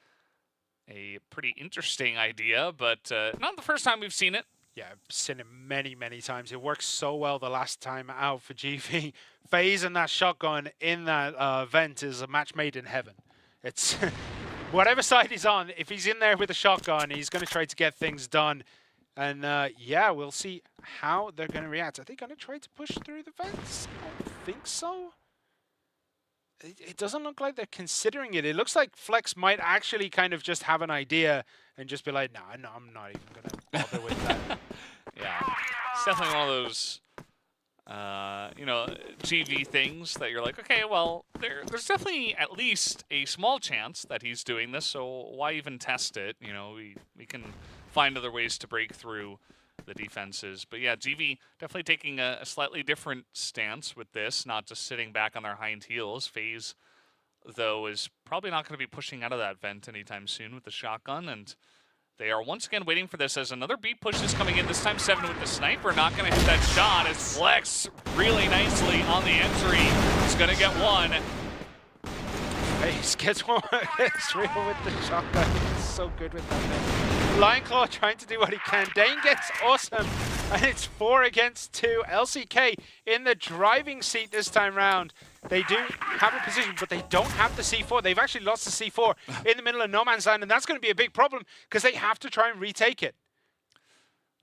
a pretty interesting idea, but not the first time we've seen it. Yeah, I've seen it many, many times. It worked so well the last time out for GV. FaZe and that shotgun in that vent is a match made in heaven. It's whatever side he's on, if he's in there with a shotgun, he's going to try to get things done. And yeah, we'll see how they're going to react. Are they going to try to push through the vents? I don't think so. It doesn't look like they're considering it. It looks like Flex might actually kind of just have an idea and just be like, no, I'm not even going to bother with that. Yeah, it's definitely one of those you know, GV things that you're like, okay, well, there's definitely at least a small chance that he's doing this, so why even test it? You know, we can find other ways to break through the defenses. But yeah, GV definitely taking a slightly different stance with this, not just sitting back on their hind heels. FaZe, though, is probably not going to be pushing out of that vent anytime soon with the shotgun, and they are once again waiting for this as another B push is coming in, this time 7 with the sniper. Not going to hit that shot as Flex really nicely on the entry. He's going to get one. FaZe gets one. It's real with the shotgun. He's so good with that thing. Lionclaw trying to do what he can. Dane gets awesome. And it's 4 against 2. LCK in the driving seat this time round. They do have a position, but they don't have the C4. They've actually lost the C4 in the middle of no man's land, and that's going to be a big problem because they have to try and retake it.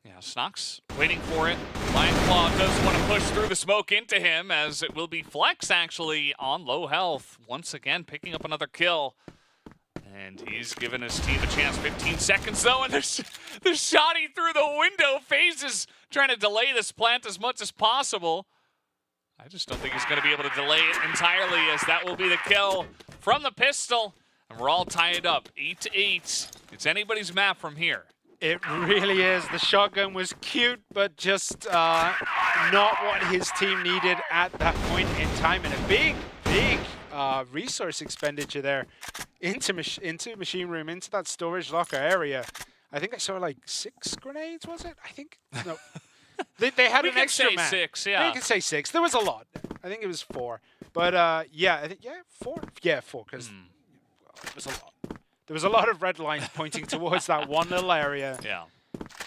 Yeah, Snox waiting for it. Lionclaw does want to push through the smoke into him, as it will be Flex actually on low health. Once again, picking up another kill. And he's given his team a chance. 15 seconds though, and there's shotty through the window. FaZe is trying to delay this plant as much as possible. I just don't think he's going to be able to delay it entirely, as that will be the kill from the pistol. And we're all tied up, 8-8. It's anybody's map from here. It really is. The shotgun was cute, but just not what his team needed at that point in time. And a big resource expenditure there into machine room, into that storage locker area. I think I saw like 6 grenades, was it? I think, no. They had an extra man. 6, yeah. You can say 6. There was a lot. I think it was 4. But yeah, I think 4. Yeah, 4 because it was a lot. There was a lot of red lines pointing towards that one little area. Yeah.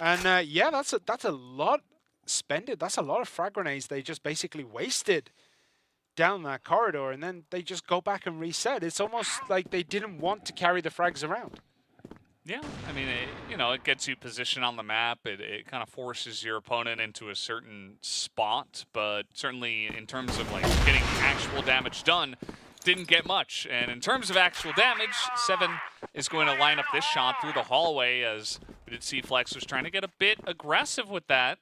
And yeah, that's a lot spended. That's a lot of frag grenades they just basically wasted down that corridor, and then they just go back and reset. It's almost like they didn't want to carry the frags around. Yeah, I mean, it gets you position on the map. It kind of forces your opponent into a certain spot, but certainly in terms of like getting actual damage done, didn't get much. And in terms of actual damage, 7 is going to line up this shot through the hallway, as we did see Flex was trying to get a bit aggressive with that.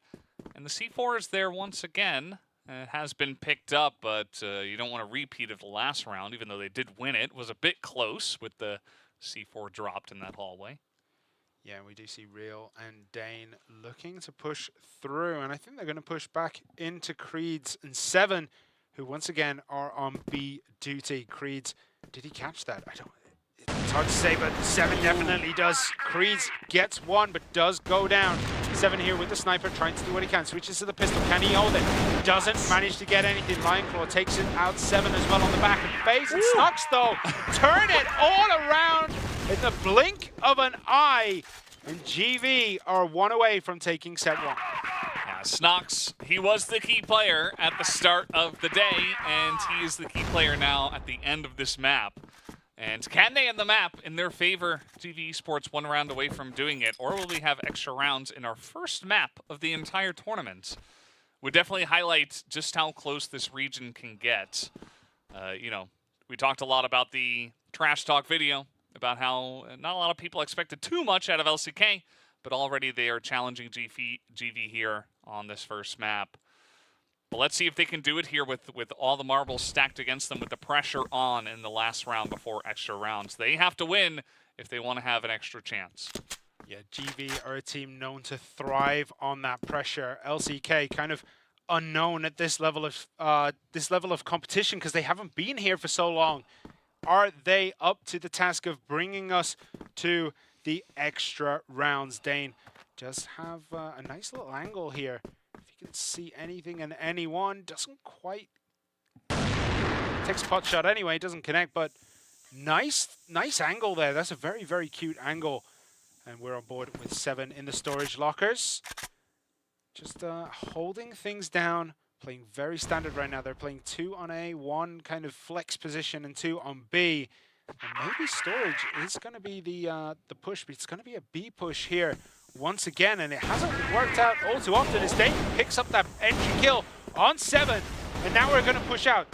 And the C4 is there once again. It has been picked up, but you don't want to repeat of the last round, even though they did win it. It was a bit close with the C4 dropped in that hallway. Yeah, we do see Real and Dane looking to push through, and I think they're going to push back into Creeds and 7, who once again are on B duty. Creeds, did he catch that? It's hard to say, but 7 definitely does. Creeds gets 1, but does go down. 7 here with the sniper, trying to do what he can. Switches to the pistol. Can he hold it? Doesn't manage to get anything. Lionclaw takes it out. 7 as well on the back. And FaZe and Snox, though, turn it all around in the blink of an eye. And GV are 1 away from taking set 1. Yeah, Snox, he was the key player at the start of the day, and he is the key player now at the end of this map. And can they end the map in their favor? GV Esports 1 round away from doing it, or will we have extra rounds in our first map of the entire tournament? Would definitely highlight just how close this region can get. We talked a lot about the trash talk video, about how not a lot of people expected too much out of LCK, but already they are challenging GV here on this first map. But let's see if they can do it here with all the marbles stacked against them, with the pressure on in the last round before extra rounds. They have to win if they want to have an extra chance. Yeah, GV are a team known to thrive on that pressure. LCK kind of unknown at this level of competition because they haven't been here for so long. Are they up to the task of bringing us to the extra rounds? Dane just have a nice little angle here. Can see anything and anyone, doesn't quite, takes a pot shot anyway, doesn't connect, but nice angle there. That's a very cute angle, and we're on board with 7 in the storage lockers, just holding things down, playing very standard right now. They're playing 2 on A, 1 kind of flex position, and 2 on B, and maybe storage is going to be the push, but it's going to be a B push here once again, and it hasn't worked out all too often as Dane picks up that entry kill on 7, and now we're going to push out.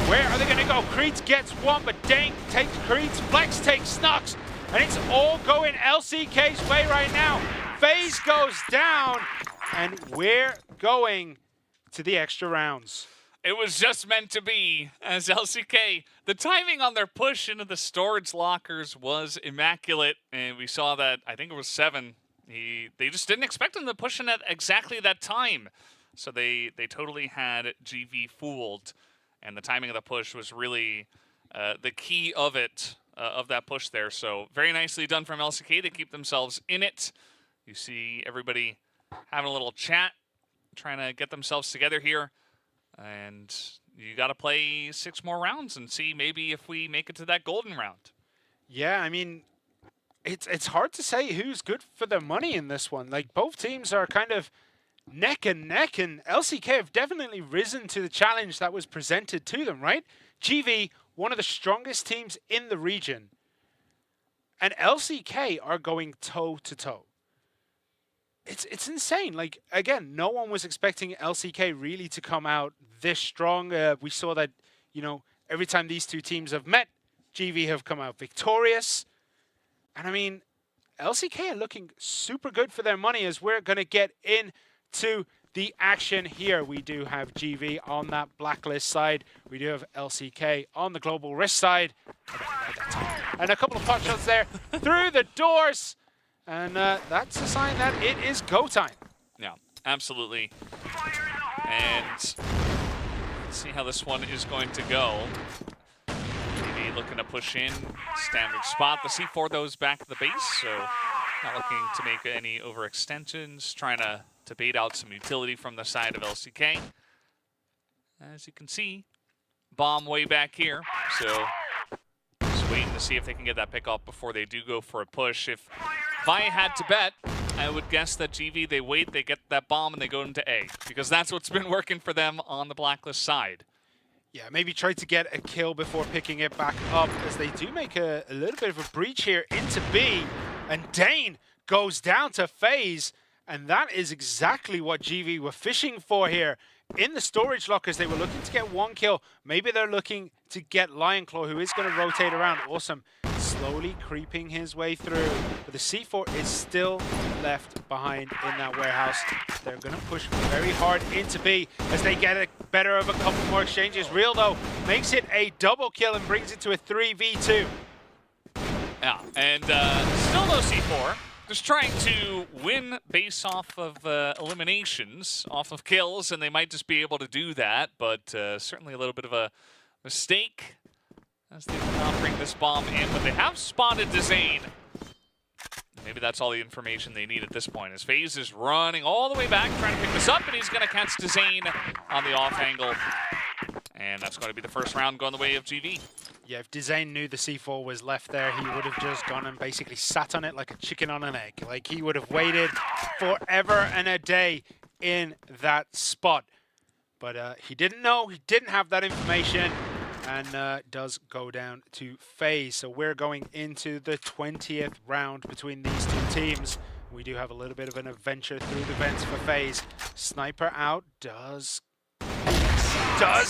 Where are they going to go? Creeds gets 1, but Dane takes Creeds, Flex takes Snox, and it's all going LCK's way right now. FaZe goes down, and we're going to the extra rounds. It was just meant to be, as LCK, the timing on their push into the storage lockers was immaculate, and we saw that, I think it was 7. They just didn't expect him to push in at exactly that time. So they totally had GV fooled, and the timing of the push was really the key of it, of that push there. So very nicely done from LCK. They keep themselves in it. You see everybody having a little chat, trying to get themselves together here. And you got to play 6 more rounds and see maybe if we make it to that golden round. Yeah, I mean, it's hard to say who's good for their money in this one. Like, both teams are kind of neck and neck, and LCK have definitely risen to the challenge that was presented to them, right? GV, one of the strongest teams in the region, and LCK are going toe-to-toe. It's insane. Like, again, no one was expecting LCK really to come out this strong. We saw that, you know, every time these two teams have met, GV have come out victorious. And I mean, LCK are looking super good for their money as we're going to get into the action here. We do have GV on that Blacklist side. We do have LCK on the Global Risk side. And a couple of pot shots there through the doors. And that's a sign that it is go time. Yeah, absolutely. And let's see how this one is going to go. Maybe looking to push in. Standard spot. The C4, though, is back at the base, so not looking to make any overextensions. Trying to bait out some utility from the side of LCK. As you can see, bomb way back here. So just waiting to see if they can get that pick up before they do go for a push. If I had to bet, I would guess that GV, they wait, they get that bomb, and they go into A. Because that's what's been working for them on the Blacklist side. Yeah, maybe try to get a kill before picking it back up, as they do make a little bit of a breach here into B. And Dane goes down to FaZe. And that is exactly what GV were fishing for here. In the storage lockers, they were looking to get 1 kill. Maybe they're looking to get Lionclaw, who is going to rotate around. Awesome. Slowly creeping his way through. But the C4 is still left behind in that warehouse. They're going to push very hard into B as they get a better of a couple more exchanges. Real, though, makes it a double kill and brings it to a 3v2. Yeah, and still no C4. Just trying to win based off of eliminations, off of kills, and they might just be able to do that, but certainly a little bit of a mistake as they do not bring this bomb in, but they have spotted Dezane. Maybe that's all the information they need at this point, as FaZe is running all the way back, trying to pick this up, and he's going to catch Dezane on the off angle. And that's going to be the first round going the way of GV. Yeah, if Dezane knew the C4 was left there, he would have just gone and basically sat on it like a chicken on an egg. Like, he would have waited forever and a day in that spot. But he didn't know, he didn't have that information, and does go down to FaZe. So we're going into the 20th round between these two teams. We do have a little bit of an adventure through the vents for FaZe. Sniper out, does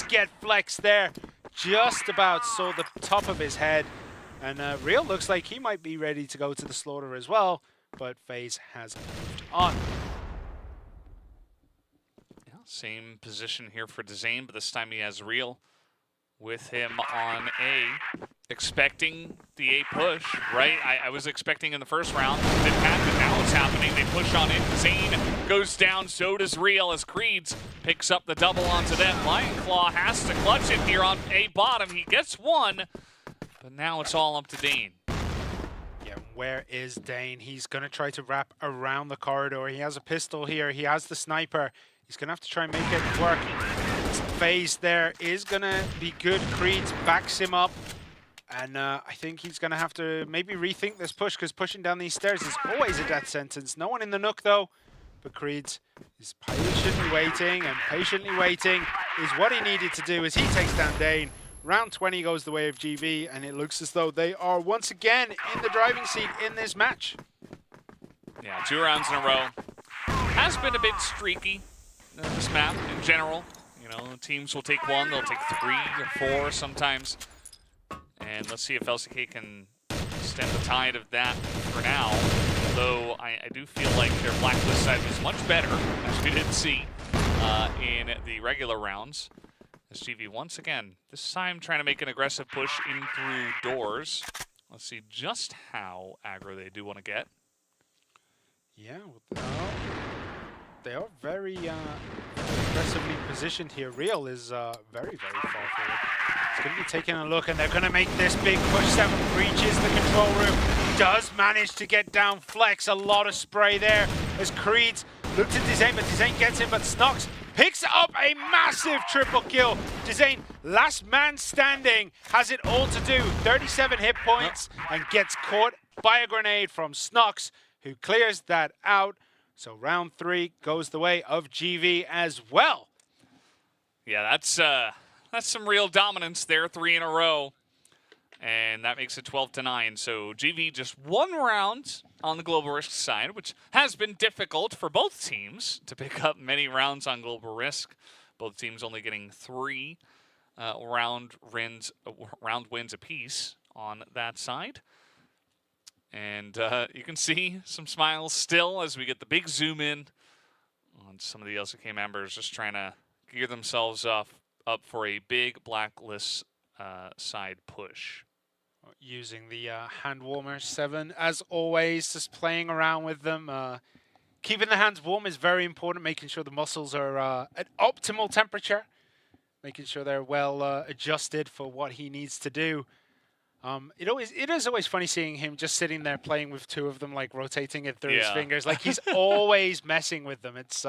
get flexed there. Just about saw the top of his head. And Real looks like he might be ready to go to the slaughter as well. But FaZe has moved on. Yeah, same position here for Dezane, but this time he has Real with him on A. Expecting the A push, right? I was expecting in the first round. Didn't happen. Now it's happening. They push on in. Dezane goes down. So does Real as Creeds picks up the double onto them. Lionclaw has to clutch it here on A bottom. He gets 1, but now it's all up to Dane. Yeah, where is Dane? He's going to try to wrap around the corridor. He has a pistol here. He has the sniper. He's going to have to try and make it work. FaZe there is going to be good. Creeds backs him up. And I think he's going to have to maybe rethink this push, because pushing down these stairs is always a death sentence. No one in the nook, though. But Creeds is patiently waiting, and patiently waiting is what he needed to do as he takes down Dane. Round 20 goes the way of GV, and it looks as though they are once again in the driving seat in this match. Yeah, 2 rounds in a row. Has been a bit streaky, this map in general. You know, teams will take 1, they'll take 3 or 4 sometimes. And let's see if LCK can stem the tide of that for now. Although I do feel like their Blacklist side was much better, as we did see. in the regular rounds. As GV once again, this time trying to make an aggressive push in through doors. Let's see just how aggro they do want to get. Yeah, they are very aggressively positioned here. Real is very, very far forward. It's going to be taking a look, and they're going to make this big push. 7 breaches the control room. Does manage to get down Flex. A lot of spray there as Creed looks at Dizane, but Dizane gets him, but Snox picks up a massive triple kill. Dizane, last man standing, has it all to do. 37 hit points and gets caught by a grenade from Snox, who clears that out. So round 3 goes the way of GV as well. Yeah, that's some real dominance there, 3 in a row. And that makes it 12-9. So GV just 1 round on the Global Risk side, which has been difficult for both teams to pick up many rounds on Global Risk. Both teams only getting 3 round wins apiece on that side. And you can see some smiles still as we get the big zoom in on some of the LCK members just trying to gear themselves up for a big Blacklist side push. Using the hand warmer 7 as always, just playing around with them. Keeping the hands warm is very important, making sure the muscles are at optimal temperature, making sure they're well adjusted for what he needs to do. It is always funny seeing him just sitting there playing with 2 of them, like rotating it through his fingers. Like he's always messing with them. It's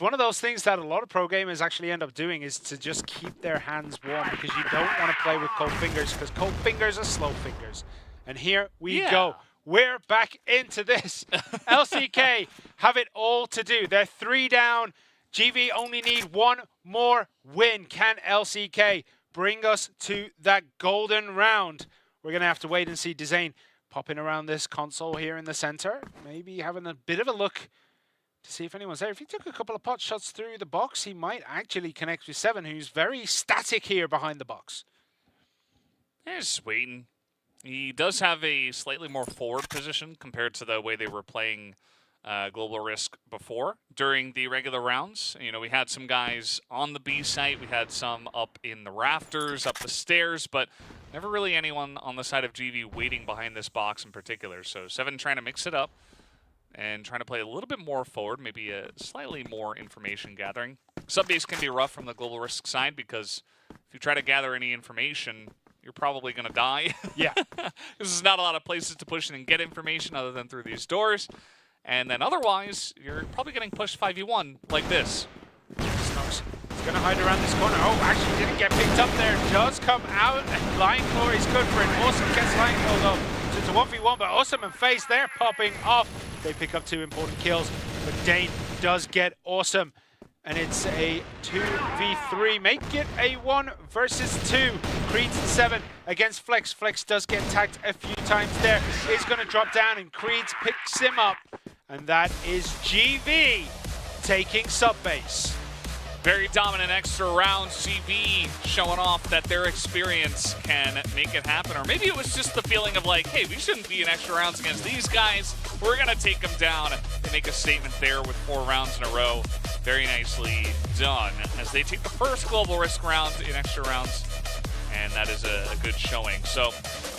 one of those things that a lot of pro gamers actually end up doing, is to just keep their hands warm, because you don't want to play with cold fingers, because cold fingers are slow fingers. And here we go. We're back into this. LCK have it all to do. They're 3 down. GV only need 1 more win. Can LCK bring us to that golden round? We're going to have to wait and see. Dizane popping around this console here in the center, maybe having a bit of a look to see if anyone's there. If he took a couple of pot shots through the box, he might actually connect with 7, who's very static here behind the box. Yeah, just waiting. He does have a slightly more forward position compared to the way they were playing Global Risk before during the regular rounds. You know, we had some guys on the B site, we had some up in the rafters, up the stairs, but never really anyone on the side of GV waiting behind this box in particular. So 7 trying to mix it up and trying to play a little bit more forward, maybe a slightly more information gathering. Sub-base can be rough from the Global Risk side, because if you try to gather any information, you're probably going to die. Yeah. This is not a lot of places to push in and get information other than through these doors. And then otherwise, you're probably getting pushed 5v1 like this. Snox is going to hide around this corner. Oh, actually didn't get picked up there. Does come out, and Lion Claw is good for it. Awesome gets Lion Claw though. So it's a 1v1, but Awesome and FaZe, they're popping off. They pick up 2 important kills, but Dane does get Awesome. And it's a 2v3. Make it a 1 versus 2. Creed 7 against Flex. Flex does get tagged a few times there. He's going to drop down, and Creed picks him up. And that is GV taking sub-base. Very dominant extra rounds. GV showing off that their experience can make it happen. Or maybe it was just the feeling of like, hey, we shouldn't be in extra rounds against these guys. We're going to take them down. They make a statement there with 4 rounds in a row. Very nicely done as they take the first Global Risk round in extra rounds. And that is a good showing. So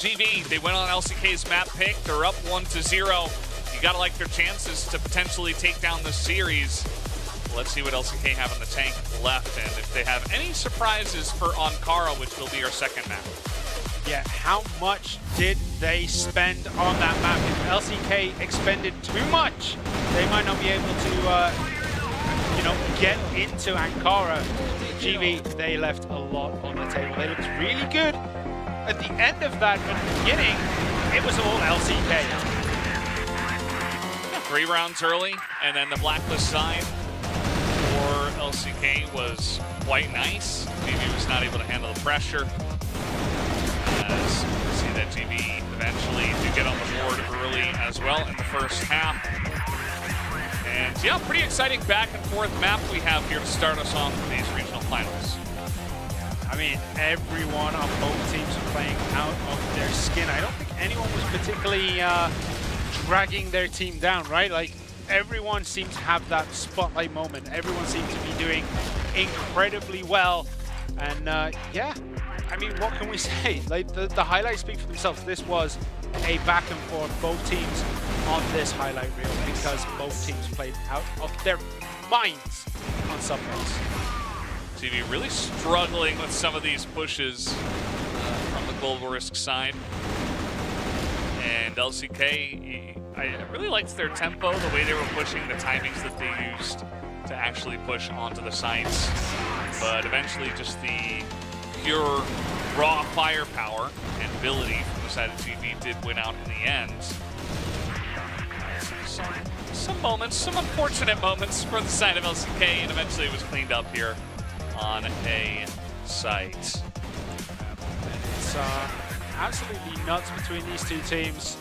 GV, they went on LCK's map pick. They're up 1-0. You got to like their chances to potentially take down this series. Let's see what LCK have in the tank left, and if they have any surprises for Ankara, which will be our second map. Yeah, how much did they spend on that map? If LCK expended too much, they might not be able to, get into Ankara. GV, they left a lot on the table. They looked really good at the end of that, but at the beginning, it was all LCK. 3 rounds early, and then the Blacklist side for LCK was quite nice. GV was not able to handle the pressure. As you see that GV eventually do get on the board early as well in the first half. And yeah, pretty exciting back and forth map we have here to start us off for these regional finals. I mean, everyone on both teams are playing out of their skin. I don't think anyone was particularly dragging their team down, right? Like, everyone seemed to have that spotlight moment. Everyone seemed to be doing incredibly well. And yeah, I mean, what can we say? Like the highlights speak for themselves. This was a back and forth, both teams on this highlight reel, because both teams played out of their minds on Subnauts. TV really struggling with some of these pushes from the Global Risk side. And LCK, I really liked their tempo, the way they were pushing, the timings that they used to actually push onto the sites. But eventually just the pure raw firepower and ability from the side of TV did win out in the end. Some moments, some unfortunate moments for the side of LCK, and eventually it was cleaned up here on a site. It's absolutely nuts between these two teams.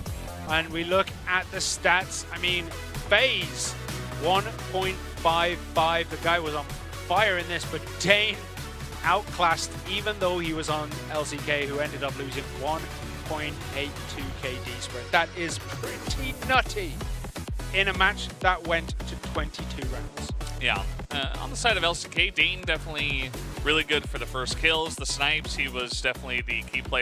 And we look at the stats. I mean, FaZe 1.55. The guy was on fire in this, but Dane outclassed, even though he was on LCK, who ended up losing 1.82 KD spread. That is pretty nutty in a match that went to 22 rounds. Yeah, on the side of LCK, Dane definitely really good for the first kills, the snipes. He was definitely the key player